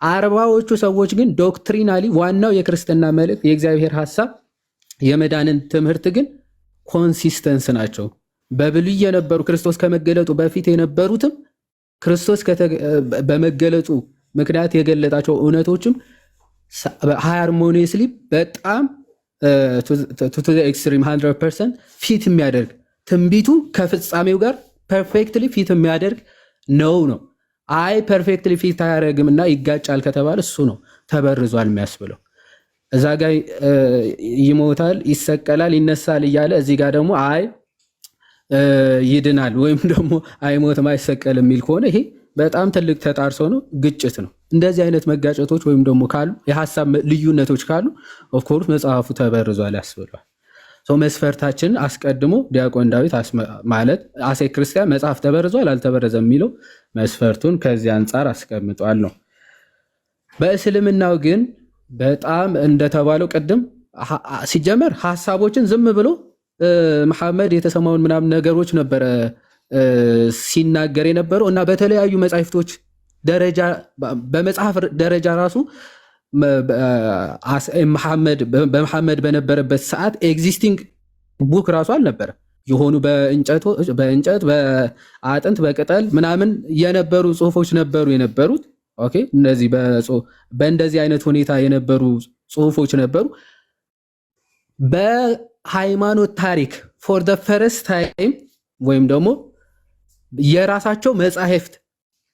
40ዎቹ ሰዎች ግን ዶክትሪናሊ ዋናው የክርስትና መልእክት የእግዚአብሔር ሀሳብ የመዳንን ትምህርት ግን ኮንሲስተንስ ናቸው። በብሉይ የነበሩ ክርስቶስ ከመገለጡ በፊት የነበሩትም ክርስቶስ በመገለጡ ምክንያት የገለጣቸው እውነቶችም ሃርሞኒየስሊ በጣም ቱ ኤክስትሪም 100% ፊት የሚያደርግ ትንቢቱ ከፍጻሜው ጋር ፐርፌክትሊ ፊት የሚያደርግ ነው። አይ ፐርፌክትሊ ፊት አያደርግም እና ይጋጫል ከተባለ እሱ ነው ተበርዟል የሚያስብለው። እዛ ጋ ይሞታል፣ ይሰቀላል፣ ይነሳል እያለ እዚህ ጋር ደግሞ አይ ይድናል ወይም ደግሞ አይሞትም አይሰቀል የሚል ከሆነ ይሄ በጣም ትልቅ ተጣርሶ ነው፣ ግጭት ነው። እንደዚህ አይነት መጋጨቶች ወይም ደግሞ ካሉ የሀሳብ ልዩነቶች ካሉ ኦፍኮርስ መጽሐፉ ተበርዟል ያስብሏል። መስፈርታችን አስቀድሞ ዲያቆን ዳዊት ማለት አሴ ክርስቲያን መጽሐፍ ተበርዟል አልተበረዘም የሚለው መስፈርቱን ከዚህ አንጻር አስቀምጧል ነው። በእስልምናው ግን በጣም እንደተባለው ቅድም ሲጀመር ሀሳቦችን ዝም ብሎ መሐመድ የተሰማውን ምናምን ነገሮች ነበረ ሲናገር የነበረው እና በተለያዩ መጽሐፍቶች ደረጃ በመጽሐፍ ደረጃ ራሱ በመሐመድ በነበረበት ሰዓት ኤግዚስቲንግ ቡክ ራሱ አልነበረ። የሆኑ በእንጨት በአጥንት በቅጠል ምናምን የነበሩ ጽሁፎች ነበሩ የነበሩት። ኦኬ እነዚህ በእንደዚህ አይነት ሁኔታ የነበሩ ጽሁፎች ነበሩ። በሃይማኖት ታሪክ ፎር ደ ፈርስት ታይም ወይም ደግሞ የራሳቸው መጻሕፍት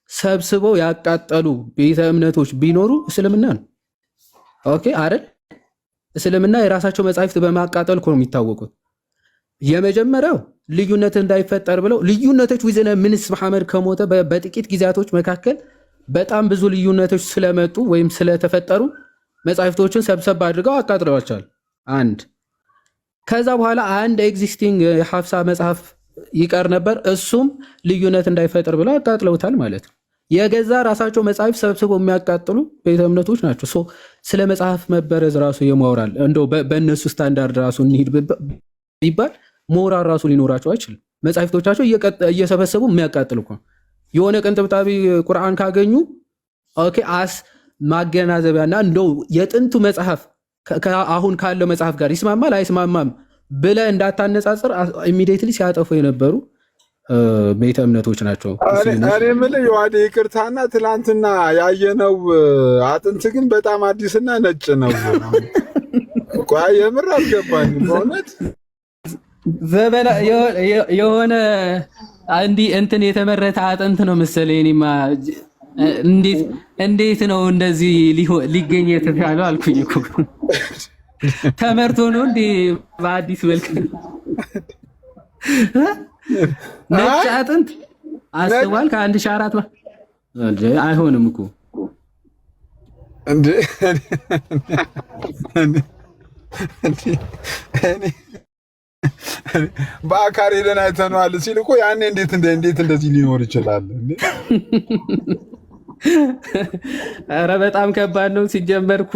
ሰብስበው ያቃጠሉ ቤተ እምነቶች ቢኖሩ እስልምና ነው። ኦኬ አይደል? እስልምና የራሳቸው መጻሕፍት በማቃጠል እኮ ነው የሚታወቁት። የመጀመሪያው ልዩነት እንዳይፈጠር ብለው ልዩነቶች ዊዝነ ምንስ መሐመድ ከሞተ በጥቂት ጊዜያቶች መካከል በጣም ብዙ ልዩነቶች ስለመጡ ወይም ስለተፈጠሩ መጻሕፍቶችን ሰብሰብ አድርገው አቃጥለዋቸዋል። አንድ ከዛ በኋላ አንድ ኤግዚስቲንግ የሐፍሳ መጽሐፍ ይቀር ነበር። እሱም ልዩነት እንዳይፈጠር ብለው አቃጥለውታል ማለት ነው። የገዛ ራሳቸው መጽሐፍ ሰብስበው የሚያቃጥሉ ቤተ እምነቶች ናቸው። ስለ መጽሐፍ መበረዝ ራሱ የማወራል እንደው በእነሱ ስታንዳርድ ራሱ እንሂድ ቢባል ሞራል ራሱ ሊኖራቸው አይችልም። መጽሐፍቶቻቸው እየሰበሰቡ የሚያቃጥሉ እኮ የሆነ ቅንጥብጣቢ ቁርአን ካገኙ ኦኬ ማገናዘቢያና እንደው የጥንቱ መጽሐፍ አሁን ካለው መጽሐፍ ጋር ይስማማል አይስማማም ብለህ እንዳታነጻጽር ኢሚዲየትሊ ሲያጠፉ የነበሩ ቤተ እምነቶች ናቸው። እኔ የምልህ የዋዴ ይቅርታና ትላንትና ያየነው አጥንት ግን በጣም አዲስና ነጭ ነው። ቆይ የምር አልገባኝም በእውነት የሆነ እንዲህ እንትን የተመረተ አጥንት ነው መሰለኝ። እኔማ እንዴት ነው እንደዚህ ሊገኝ የተቻለው አልኩኝ እኮ። ተመርቶ ነው እንዴ በአዲስ መልክ ነጭ አጥንት አስቧል። ከ1400 አይሆንም እኮ በአካል ሄደን አይተነዋል ሲል እኮ ያኔ እንዴት እንደዚህ ሊኖር ይችላል? ኧረ በጣም ከባድ ነው። ሲጀመርኩ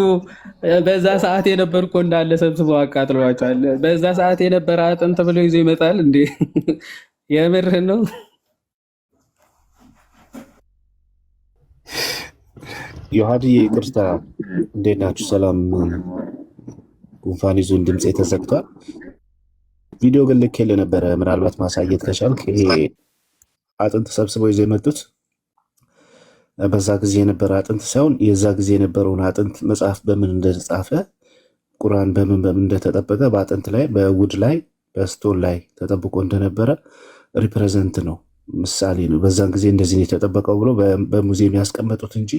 በዛ ሰዓት የነበርኩ እንዳለ ሰብስበው አቃጥለዋቸዋል። በዛ ሰዓት የነበረ አጥንት ብሎ ይዞ ይመጣል እንዴ? የምርህን ነው? ዮሐድዬ ይቅርታ፣ እንዴት ናችሁ? ሰላም። ጉንፋን ይዞን ድምፅ ተዘግቷል። ቪዲዮ ግን ልኬልህ ነበረ። ምናልባት ማሳየት ከቻልክ ይሄ አጥንት ሰብስበው ይዘው የመጡት በዛ ጊዜ የነበረ አጥንት ሳይሆን የዛ ጊዜ የነበረውን አጥንት መጽሐፍ በምን እንደተጻፈ ቁርአን በምን እንደተጠበቀ በአጥንት ላይ በውድ ላይ በስቶን ላይ ተጠብቆ እንደነበረ ሪፕሬዘንት ነው፣ ምሳሌ ነው። በዛን ጊዜ እንደዚህ ነው የተጠበቀው ብሎ በሙዚየም ያስቀመጡት እንጂ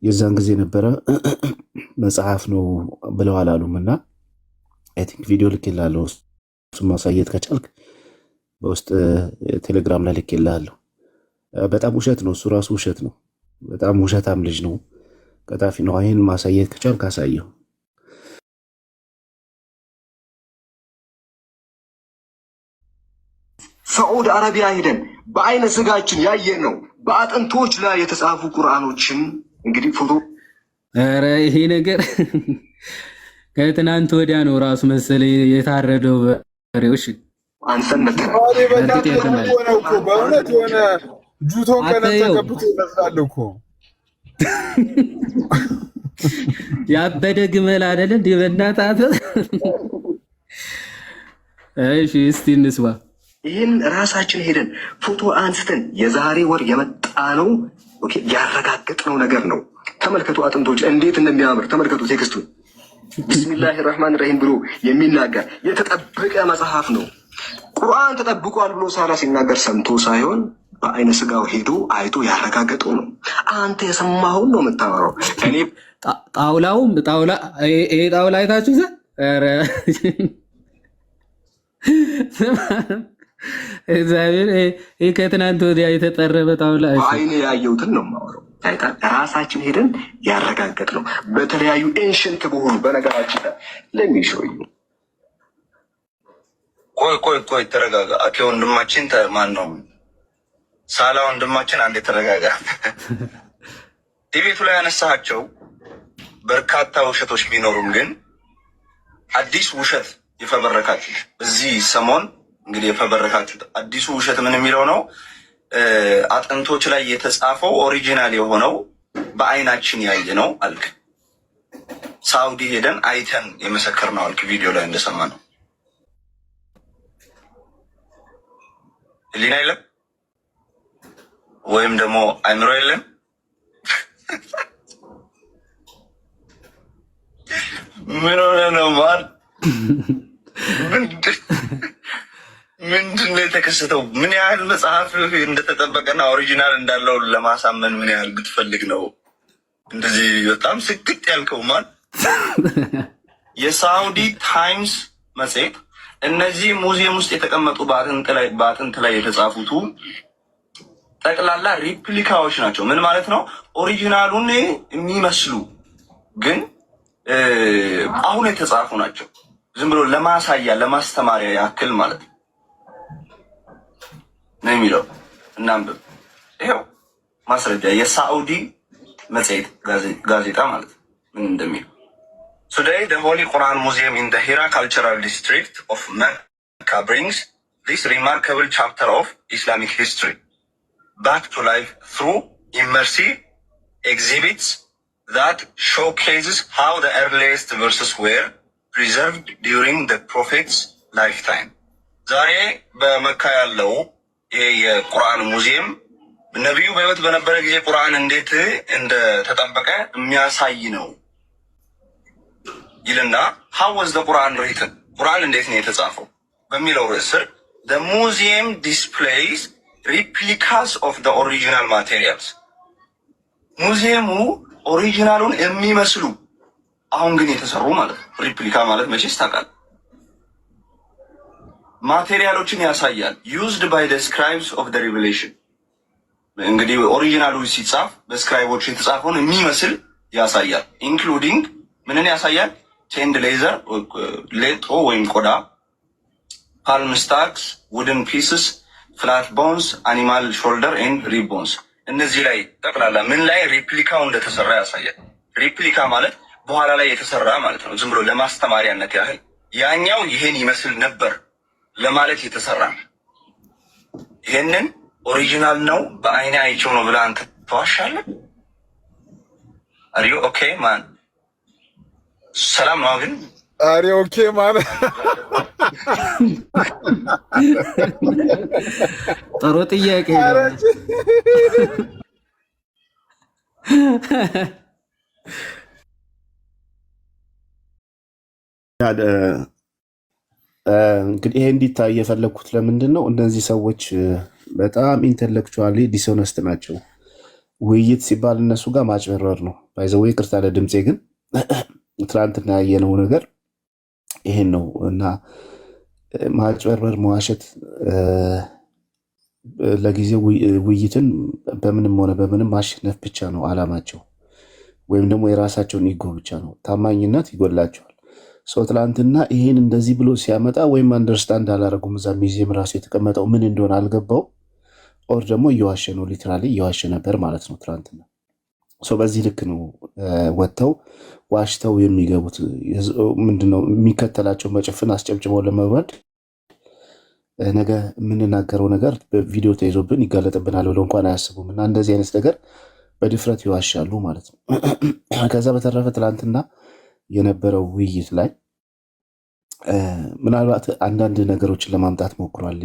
የዛን ጊዜ የነበረ መጽሐፍ ነው ብለው አላሉም። እና አይ ቲንክ ቪዲዮ ልኬልሃለሁ። እሱን ማሳየት ከቻልክ በውስጥ ቴሌግራም ላይ ልኬልሃለሁ። በጣም ውሸት ነው፣ እሱ ራሱ ውሸት ነው። በጣም ውሸታም ልጅ ነው፣ ቀጣፊ ነው። ይህን ማሳየት ከቻልክ አሳየው። ሳዑዲ አረቢያ ሄደን በአይነ ስጋችን ያየን ነው። በአጥንቶች ላይ የተጻፉ ቁርአኖችን እንግዲህ ፎቶ። ኧረ ይሄ ነገር ከትናንት ወዲያ ነው ራሱ መሰለኝ የታረደው በሬዎች አንሰነት በእውነት የሆነ ጁቶን ቀለም ተቀብቶ ይመስላል እኮ። ያበደ ግመል አይደል እንዴ? በእናትህ እሺ፣ እስቲ እንስማ። ይህን ራሳችን ሄደን ፎቶ አንስተን የዛሬ ወር የመጣ ነው ያረጋገጥነው ነገር ነው። ተመልከቱ አጥንቶች እንዴት እንደሚያምር ተመልከቱ። ቴክስቱን ቢስሚላህ ራህማን ራሂም ብሎ የሚናገር የተጠበቀ መጽሐፍ ነው። ቁርአን ተጠብቋል ብሎ ሳላ ሲናገር ሰምቶ ሳይሆን በአይነ ስጋው ሄዶ አይቶ ያረጋገጠው ነው። አንተ የሰማኸውን ነው የምታወራው። እኔ ጣውላ አይታችሁ እግዚአብሔር ይህ ከትናንት ወዲያ የተጠረበ ጣውላ አይኔ ያየሁትን ነው የማወራው። ራሳችን ሄደን ያረጋገጥ ነው በተለያዩ ኤንሽንት በሆኑ በነገራችን ለሚሾዩ ቆይ ተረጋጋ። አኬ ወንድማችን ማን ነው? ሳላ ወንድማችን አንዴ ተረጋጋ። ዲቤቱ ላይ ያነሳቸው በርካታ ውሸቶች ቢኖሩም ግን አዲስ ውሸት የፈበረካችሁ በዚህ ሰሞን እንግዲህ የፈበረካችሁት አዲሱ ውሸት ምን የሚለው ነው? አጥንቶች ላይ የተጻፈው ኦሪጂናል የሆነው በአይናችን ያየ ነው አልክ። ሳውዲ ሄደን አይተን የመሰከር ነው አልክ። ቪዲዮ ላይ እንደሰማ ነው። ህሊና የለም ወይም ደግሞ አይምሮ የለም። ምን ሆነ ነው ማን ምንድን ነው የተከሰተው? ምን ያህል መጽሐፍ እንደተጠበቀና ኦሪጂናል እንዳለው ለማሳመን ምን ያህል ብትፈልግ ነው እንደዚህ በጣም ስግጥ ያልከው? ማን የሳውዲ ታይምስ መጽሔት እነዚህ ሙዚየም ውስጥ የተቀመጡ በአጥንት ላይ የተጻፉቱ ጠቅላላ ሪፕሊካዎች ናቸው። ምን ማለት ነው? ኦሪጂናሉን የሚመስሉ ግን አሁን የተጻፉ ናቸው። ዝም ብሎ ለማሳያ ለማስተማሪያ ያክል ማለት ነው የሚለው። እናንብብ። ይኸው ማስረጃ የሳዑዲ መጽሔት ጋዜጣ ማለት ምን እንደሚለው Today, the Holy Quran Museum in the Hira Cultural District of Mecca brings this remarkable chapter of Islamic history back to life through immersive exhibits that showcases how the earliest verses were preserved during the prophet's lifetime. ዛሬ በመካ ያለው ይሄ የቁርአን ሙዚየም ነቢዩ በህይወት በነበረ ጊዜ ቁርአን እንዴት እንደተጠበቀ የሚያሳይ ነው ይልና how was the Quran written? ቁርአን እንዴት ነው የተጻፈው በሚለው ርዕስ ስር the museum displays replicas of the original materials. ሙዚየሙ ኦሪጂናሉን የሚመስሉ አሁን ግን የተሰሩ ማለት ነው። ሪፕሊካ ማለት መቼስ ታውቃለህ ማቴሪያሎችን ያሳያል። used by the scribes of the revelation እንግዲህ ኦሪጂናሉ ሲጻፍ በስክራይቦች የተጻፈውን የሚመስል ያሳያል። ኢንክሉዲንግ ምንን ያሳያል? ቴንድ ሌዘር ሌጦ ወይም ቆዳ፣ ፓልም ስታክስ፣ ውድን ፒስስ፣ ፍላት ቦንስ፣ አኒማል ሾልደር ኤንድ ሪብ ቦንስ። እነዚህ ላይ ጠቅላላ ምን ላይ ሪፕሊካው እንደተሰራ ያሳያል። ሪፕሊካ ማለት በኋላ ላይ የተሰራ ማለት ነው። ዝም ብሎ ለማስተማሪያነት ያህል ያኛው ይሄን ይመስል ነበር ለማለት የተሰራ ነው። ይሄንን ኦሪጂናል ነው በአይኔ አይቼው ነው ብለህ አንተ ተዋሻለህ? አሪዮ ኦኬ ማን ሰላም ነው ግን አሪዮ ኦኬ ማን ጥሩ ጥያቄ ነው። እንግዲህ ይሄ እንዲታይ የፈለግኩት ለምንድን ነው? እነዚህ ሰዎች በጣም ኢንተሌክቹዋሊ ዲስሆነስት ናቸው። ውይይት ሲባል እነሱ ጋር ማጭበርበር ነው። ባይዘው ይቅርታ ለድምፄ፣ ግን ትናንትና ያየነው ነገር ይሄን ነው እና ማጭበርበር፣ መዋሸት ለጊዜው ውይይትን በምንም ሆነ በምንም ማሸነፍ ብቻ ነው አላማቸው፣ ወይም ደግሞ የራሳቸውን ኢጎ ብቻ ነው። ታማኝነት ይጎላቸዋል። ሰው ትላንትና ይሄን እንደዚህ ብሎ ሲያመጣ ወይም አንደርስታንድ አላደረጉም። እዛ ሚዚየም ራሱ የተቀመጠው ምን እንደሆነ አልገባው፣ ኦር ደግሞ እየዋሸ ነው። ሊትራሊ እየዋሸ ነበር ማለት ነው ትላንትና። ሰው በዚህ ልክ ነው ወጥተው ዋሽተው የሚገቡት። ምንድነው የሚከተላቸው? መጨፍን አስጨብጭበው ለመውረድ ነገ የምንናገረው ነገር በቪዲዮ ተይዞብን ይጋለጥብናል ብለው እንኳን አያስቡም። እና እንደዚህ አይነት ነገር በድፍረት ይዋሻሉ ማለት ነው። ከዛ በተረፈ ትላንትና የነበረው ውይይት ላይ ምናልባት አንዳንድ ነገሮችን ለማምጣት ሞክሯል።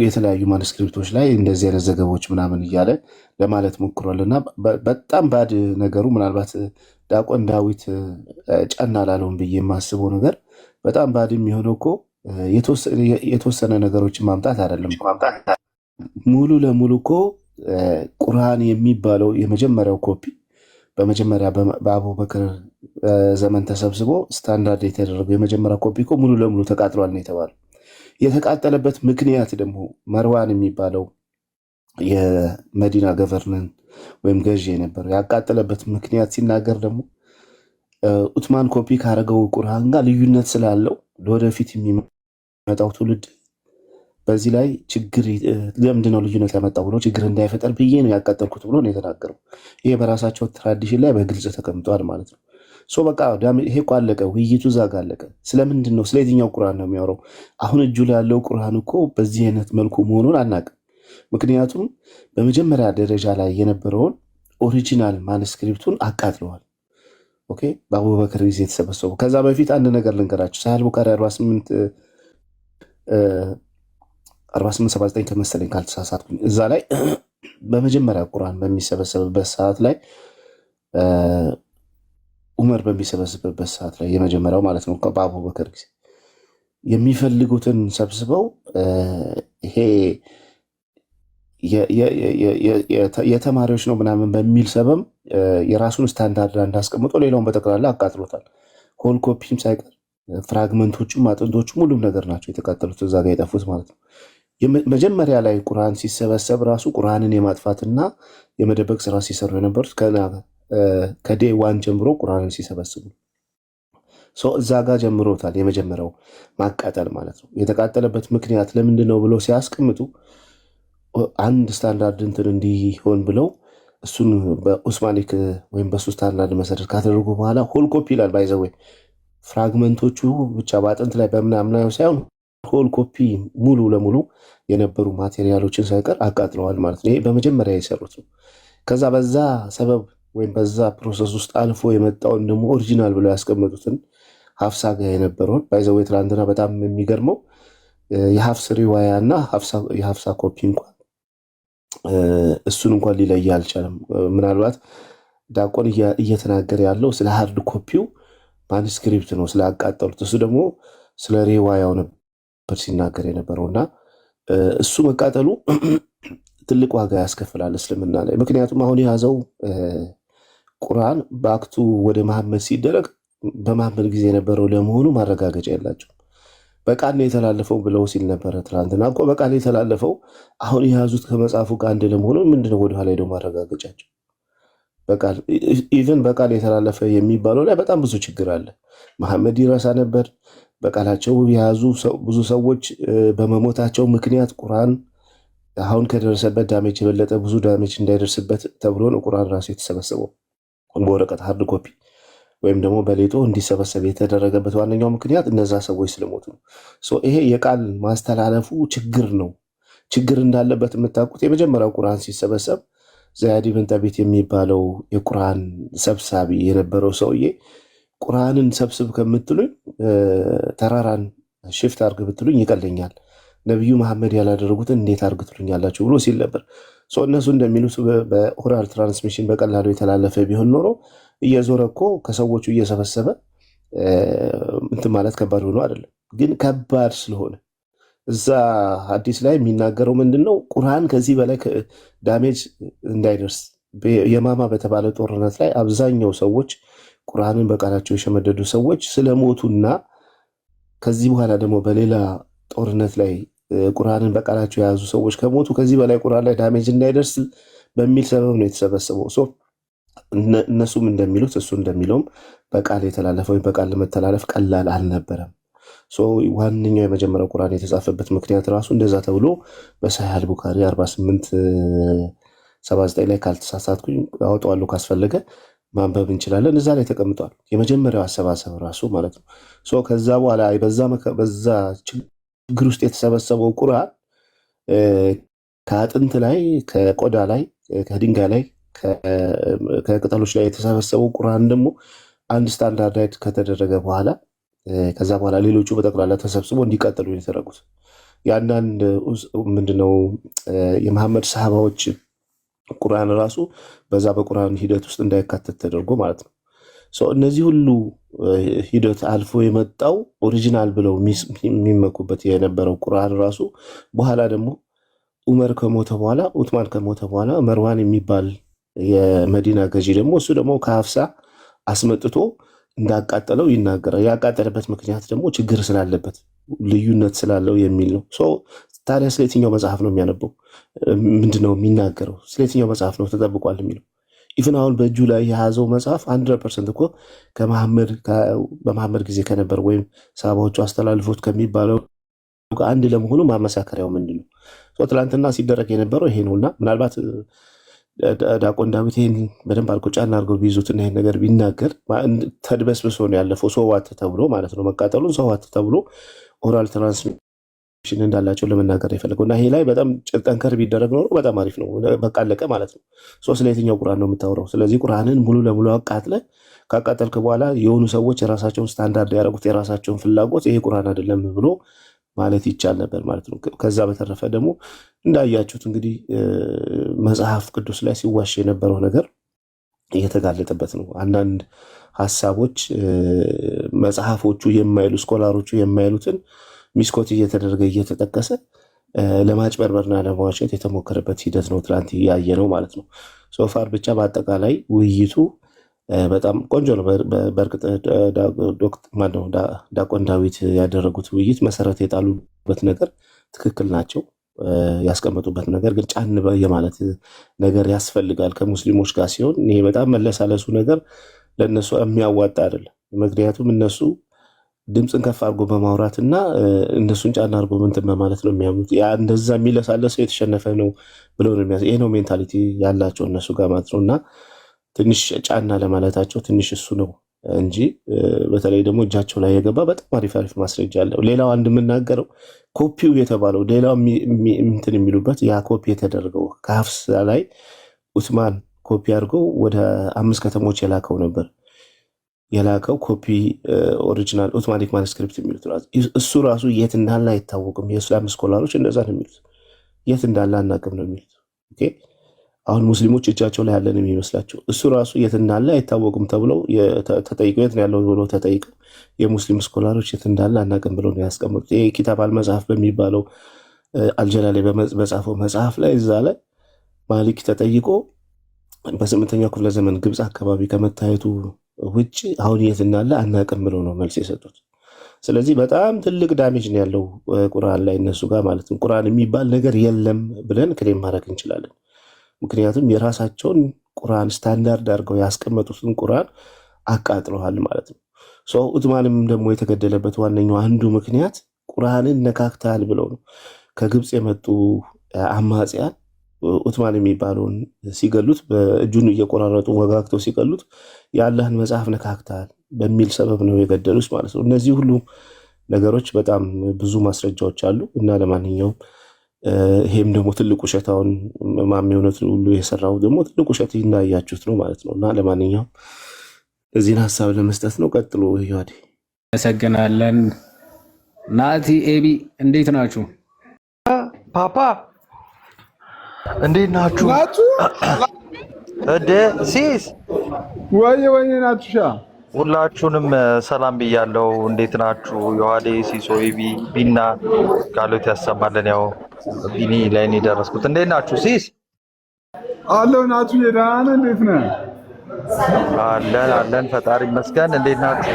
የተለያዩ ማኑስክሪፕቶች ላይ እንደዚህ አይነት ዘገቦች ምናምን እያለ ለማለት ሞክሯል እና በጣም ባድ ነገሩ ምናልባት ዲያቆን ዳዊት ጫና ላለውን ብዬ የማስበው ነገር በጣም ባድ የሚሆነው እኮ የተወሰነ ነገሮችን ማምጣት አይደለም። ሙሉ ለሙሉ እኮ ቁርአን የሚባለው የመጀመሪያው ኮፒ በመጀመሪያ በአቡበክር ዘመን ተሰብስቦ ስታንዳርድ የተደረገው የመጀመሪያ ኮፒ እኮ ሙሉ ለሙሉ ተቃጥሏል ነው የተባለው። የተቃጠለበት ምክንያት ደግሞ መርዋን የሚባለው የመዲና ገቨርነንት ወይም ገዢ የነበረው ያቃጠለበት ምክንያት ሲናገር ደግሞ ኡትማን ኮፒ ካረገው ቁርአን ጋር ልዩነት ስላለው ለወደፊት የሚመጣው ትውልድ በዚህ ላይ ችግር ለምንድነው ልዩነት ያመጣው ብሎ ችግር እንዳይፈጠር ብዬ ነው ያቃጠልኩት ብሎ ነው የተናገረው። ይሄ በራሳቸው ትራዲሽን ላይ በግልጽ ተቀምጧል ማለት ነው። ሶ በቃ ይሄ እኮ አለቀ፣ ውይይቱ እዛ ጋ አለቀ። ስለምንድን ነው ስለ የትኛው ቁርአን ነው የሚያወራው? አሁን እጁ ላይ ያለው ቁርአን እኮ በዚህ አይነት መልኩ መሆኑን አናውቅም። ምክንያቱም በመጀመሪያ ደረጃ ላይ የነበረውን ኦሪጂናል ማኑስክሪፕቱን አቃጥለዋል። ኦኬ፣ በአቡበክር ጊዜ የተሰበሰቡ። ከዛ በፊት አንድ ነገር ልንገራችሁ። ሳህል ቡካሪ 4879 ከመሰለኝ ካልተሳሳትኩኝ፣ እዛ ላይ በመጀመሪያ ቁርአን በሚሰበሰብበት ሰዓት ላይ ዑመር በሚሰበስብበት ሰዓት ላይ የመጀመሪያው ማለት ነው በአቡበክር ጊዜ የሚፈልጉትን ሰብስበው ይሄ የተማሪዎች ነው ምናምን በሚል ሰበብ የራሱን ስታንዳርድ እንዳስቀምጦ ሌላውን በጠቅላላ አቃጥሎታል። ሆል ኮፒም ሳይቀር ፍራግመንቶቹም አጥንቶቹም ሁሉም ነገር ናቸው የተቃጠሉት፣ እዛ ጋር የጠፉት ማለት ነው። መጀመሪያ ላይ ቁርአን ሲሰበሰብ ራሱ ቁርአንን የማጥፋትና የመደበቅ ስራ ሲሰሩ የነበሩት ከዴ ዋን ጀምሮ ቁርአንን ሲሰበስቡ እዛ ጋር ጀምሮታል። የመጀመሪያው ማቃጠል ማለት ነው። የተቃጠለበት ምክንያት ለምንድን ነው ብለው ሲያስቀምጡ አንድ ስታንዳርድ እንትን እንዲሆን ብለው እሱን በኡስማኒክ ወይም በሱ ስታንዳርድ መሰረት ካደረጉ በኋላ ሆል ኮፒ ይላል። ባይዘወይ ፍራግመንቶቹ ብቻ በአጥንት ላይ በምናምናየው ሳይሆን ሆል ኮፒ ሙሉ ለሙሉ የነበሩ ማቴሪያሎችን ሳይቀር አቃጥለዋል ማለት ነው። ይሄ በመጀመሪያ የሰሩት ነው። ከዛ በዛ ሰበብ ወይም በዛ ፕሮሰስ ውስጥ አልፎ የመጣውን ደግሞ ኦሪጂናል ብለው ያስቀመጡትን ሀፍሳ ጋር የነበረውን ባይዘዌ ትናንትና በጣም የሚገርመው የሀፍስ ሪዋያ እና የሀፍሳ ኮፒ እንኳን እሱን እንኳን ሊለይ አልቻለም። ምናልባት ዲያቆን እየተናገረ ያለው ስለ ሃርድ ኮፒው ማንስክሪፕት ነው ስላቃጠሉት፣ እሱ ደግሞ ስለ ሪዋያው ነበር ሲናገር የነበረው እና እሱ መቃጠሉ ትልቅ ዋጋ ያስከፍላል እስልምና ላይ። ምክንያቱም አሁን የያዘው ቁርአን በአክቱ ወደ መሐመድ ሲደረግ በመሐመድ ጊዜ የነበረው ለመሆኑ ማረጋገጫ የላቸው። በቃል ነው የተላለፈው ብለው ሲል ነበረ ትናንትና። እኮ በቃል የተላለፈው አሁን የያዙት ከመጽሐፉ ጋር አንድ ለመሆኑ ምንድነው ወደኋላ ሄደው ማረጋገጫቸው? በቃል ኢቨን በቃል የተላለፈ የሚባለው ላይ በጣም ብዙ ችግር አለ። መሐመድ ይረሳ ነበር። በቃላቸው የያዙ ብዙ ሰዎች በመሞታቸው ምክንያት ቁርአን አሁን ከደረሰበት ዳሜጅ የበለጠ ብዙ ዳሜጅ እንዳይደርስበት ተብሎ ነው ቁርአን ራሱ የተሰበሰበው በወረቀት ሃርድ ኮፒ ወይም ደግሞ በሌጦ እንዲሰበሰብ የተደረገበት ዋነኛው ምክንያት እነዛ ሰዎች ስለሞቱ ነው። ይሄ የቃል ማስተላለፉ ችግር ነው። ችግር እንዳለበት የምታውቁት የመጀመሪያው ቁርአን ሲሰበሰብ ዘያድ ብን ጠቢት የሚባለው የቁርአን ሰብሳቢ የነበረው ሰውዬ ቁርአንን ሰብስብ ከምትሉኝ ተራራን ሽፍት አርግ ብትሉኝ ይቀለኛል፣ ነቢዩ መሐመድ ያላደረጉትን እንዴት አርግ ትሉኛላችሁ ብሎ ሲል ነበር። እነሱ እንደሚሉት በኦራል ትራንስሚሽን በቀላሉ የተላለፈ ቢሆን ኖሮ እየዞረ እኮ ከሰዎቹ እየሰበሰበ እንትን ማለት ከባድ ሆኖ አይደለም። ግን ከባድ ስለሆነ እዛ ሐዲስ ላይ የሚናገረው ምንድነው? ቁርአን ከዚህ በላይ ዳሜጅ እንዳይደርስ የማማ በተባለ ጦርነት ላይ አብዛኛው ሰዎች ቁርአንን በቃላቸው የሸመደዱ ሰዎች ስለሞቱና ከዚህ በኋላ ደግሞ በሌላ ጦርነት ላይ ቁርአንን በቃላቸው የያዙ ሰዎች ከሞቱ ከዚህ በላይ ቁርአን ላይ ዳሜጅ እንዳይደርስ በሚል ሰበብ ነው የተሰበሰበው። እነሱም እንደሚሉት እሱ እንደሚለውም በቃል የተላለፈ ወይም በቃል ለመተላለፍ ቀላል አልነበረም። ዋነኛው የመጀመሪያው ቁርአን የተጻፈበት ምክንያት ራሱ እንደዛ ተብሎ በሳሂህ አልቡኻሪ 4879 ላይ ካልተሳሳትኩኝ አወጣዋለሁ ካስፈለገ ማንበብ እንችላለን። እዛ ላይ ተቀምጧል። የመጀመሪያው አሰባሰብ ራሱ ማለት ነው። ከዛ በኋላ በዛ ችግር ውስጥ የተሰበሰበው ቁርአን ከአጥንት ላይ፣ ከቆዳ ላይ፣ ከድንጋይ ላይ፣ ከቅጠሎች ላይ የተሰበሰበው ቁርአን ደግሞ አንድ ስታንዳርዳይድ ከተደረገ በኋላ ከዛ በኋላ ሌሎቹ በጠቅላላ ተሰብስቦ እንዲቀጥሉ የተደረጉት የአንዳንድ ምንድነው የመሐመድ ሰሃባዎች ቁርአን ራሱ በዛ በቁርአን ሂደት ውስጥ እንዳይካተት ተደርጎ ማለት ነው። እነዚህ ሁሉ ሂደት አልፎ የመጣው ኦሪጂናል ብለው የሚመኩበት የነበረው ቁርአን ራሱ በኋላ ደግሞ ዑመር ከሞተ በኋላ ዑትማን ከሞተ በኋላ መርዋን የሚባል የመዲና ገዢ ደግሞ እሱ ደግሞ ከሀፍሳ አስመጥቶ እንዳቃጠለው ይናገራል። ያቃጠለበት ምክንያት ደግሞ ችግር ስላለበት ልዩነት ስላለው የሚል ነው። ታዲያ ስለ የትኛው መጽሐፍ ነው የሚያነበው? ምንድነው የሚናገረው? ስለ የትኛው መጽሐፍ ነው ተጠብቋል የሚለው? ኢቭን አሁን በእጁ ላይ የያዘው መጽሐፍ 100% እኮ በመሐመድ ጊዜ ከነበር ወይም ሰሃባዎቹ አስተላልፎት ከሚባለው አንድ ለመሆኑ ማመሳከሪያው ምንድን ነው? ትላንትና ሲደረግ የነበረው ይሄ ነውና ምናልባት ዲያቆን ዳዊት ይህን በደንብ አድርጎ ጫና አድርገው ቢይዙትና ይህን ነገር ቢናገር ተድበስብሶ ነው ያለፈው። ሰዋት ተብሎ ማለት ነው መቃጠሉን ሰዋት ተብሎ ኦራል ትራንስሚሽን እንዳላቸው ለመናገር የፈለገው እና ይሄ ላይ በጣም ጠንከር ቢደረግ ኖሮ በጣም አሪፍ ነው። በቃ አለቀ ማለት ነው። ስለ የትኛው ቁርአን ነው የምታወራው? ስለዚህ ቁርአንን ሙሉ ለሙሉ አቃጥለ ካቃጠልክ በኋላ የሆኑ ሰዎች የራሳቸውን ስታንዳርድ ያደረጉት የራሳቸውን ፍላጎት ይሄ ቁርአን አይደለም ብሎ ማለት ይቻል ነበር ማለት ነው። ከዛ በተረፈ ደግሞ እንዳያችሁት እንግዲህ መጽሐፍ ቅዱስ ላይ ሲዋሽ የነበረው ነገር እየተጋለጠበት ነው። አንዳንድ ሀሳቦች መጽሐፎቹ የማይሉ ስኮላሮቹ የማይሉትን ሚስኮት እየተደረገ እየተጠቀሰ ለማጭበርበርና ለማዋሸት የተሞከረበት ሂደት ነው ትላንት እያየ ነው ማለት ነው። ሶፋር ብቻ በአጠቃላይ ውይይቱ በጣም ቆንጆ ነው። በእርግጥ ዲያቆን ዳዊት ያደረጉት ውይይት መሰረት የጣሉበት ነገር ትክክል ናቸው። ያስቀመጡበት ነገር ግን ጫን የማለት ነገር ያስፈልጋል ከሙስሊሞች ጋር ሲሆን ይሄ በጣም መለሳለሱ ነገር ለእነሱ የሚያዋጣ አይደለም። ምክንያቱም እነሱ ድምፅን ከፍ አድርጎ በማውራት እና እነሱን ጫና አድርጎ ምንትን በማለት ነው የሚያምኑት። እንደዛ የሚለሳለሰው የተሸነፈ ነው ብለው ነው ይሄ ነው ሜንታሊቲ ያላቸው እነሱ ጋር ማለት ነው። እና ትንሽ ጫና ለማለታቸው ትንሽ እሱ ነው እንጂ በተለይ ደግሞ እጃቸው ላይ የገባ በጣም አሪፍ አሪፍ ማስረጃ አለው። ሌላው አንድ የምናገረው ኮፒው የተባለው ሌላው እንትን የሚሉበት ያ ኮፒ የተደረገው ከሀፍሳ ላይ ዑስማን ኮፒ አድርገው ወደ 5 ከተሞች የላከው ኮፒ ኦሪጂናል ኦቶማቲክ ማኑስክሪፕት የሚሉት እሱ ራሱ የት እንዳለ አይታወቅም። የእስላም ስኮላሮች እንደዛ ነው የሚሉት፣ የት እንዳለ አናውቅም ነው የሚሉት። ኦኬ አሁን ሙስሊሞች እጃቸው ላይ ያለን የሚመስላቸው እሱ ራሱ የት እንዳለ አይታወቅም ተብለው ተጠይቀው የት ነው ያለው ብለው ተጠይቀው የሙስሊም ስኮላሮች የት እንዳለ አናውቅም ብለው ነው ያስቀመጡት። ይሄ ኪታብ አልመጽሐፍ በሚባለው አልጀላሊ በመጻፈው መጽሐፍ ላይ እዛ ላይ ማሊክ ተጠይቆ በ8ኛው ክፍለ ዘመን ግብፅ አካባቢ ከመታየቱ ውጭ አሁን የት እንዳለ አናውቅም ብለው ነው መልስ የሰጡት። ስለዚህ በጣም ትልቅ ዳሜጅ ነው ያለው ቁርአን ላይ እነሱ ጋር ማለት ነው። ቁርአን የሚባል ነገር የለም ብለን ክሌም ማድረግ እንችላለን። ምክንያቱም የራሳቸውን ቁርአን ስታንዳርድ አድርገው ያስቀመጡትን ቁርአን አቃጥለዋል ማለት ነው። ዑትማንም ደግሞ የተገደለበት ዋነኛው አንዱ ምክንያት ቁርአንን ነካክተሃል ብለው ነው። ከግብፅ የመጡ አማጽያን ዑትማን የሚባለውን ሲገሉት በእጁን እየቆራረጡ ወጋግተው ሲገሉት የአላህን መጽሐፍ ነካክተሃል በሚል ሰበብ ነው የገደሉት ማለት ነው። እነዚህ ሁሉ ነገሮች በጣም ብዙ ማስረጃዎች አሉ እና ለማንኛውም ይሄም ደግሞ ትልቅ ውሸታውን ማሜ እውነት ሁሉ የሰራው ደግሞ ትልቅ ውሸት እናያችሁት ነው ማለት ነው። እና ለማንኛውም እዚህን ሀሳብ ለመስጠት ነው። ቀጥሎ ይዋዲ አመሰግናለን። ናቲ ኤቢ እንዴት ናችሁ? ፓፓ እንዴት ናችሁ? እደ ሲስ ወይ ናቱሻ ሁላችሁንም ሰላም ብያለሁ። እንዴት ናችሁ? ዮሐዴ ሲሶ ኤቢ ቢና ቃሎት ያሰማልን። ያው ቢኒ ላይ ነው የደረስኩት። እንዴት ናችሁ? ሲስ አለው ናቱ የዳነ እንዴት ነህ? አለን ፈጣሪ ይመስገን። እንዴት ናችሁ?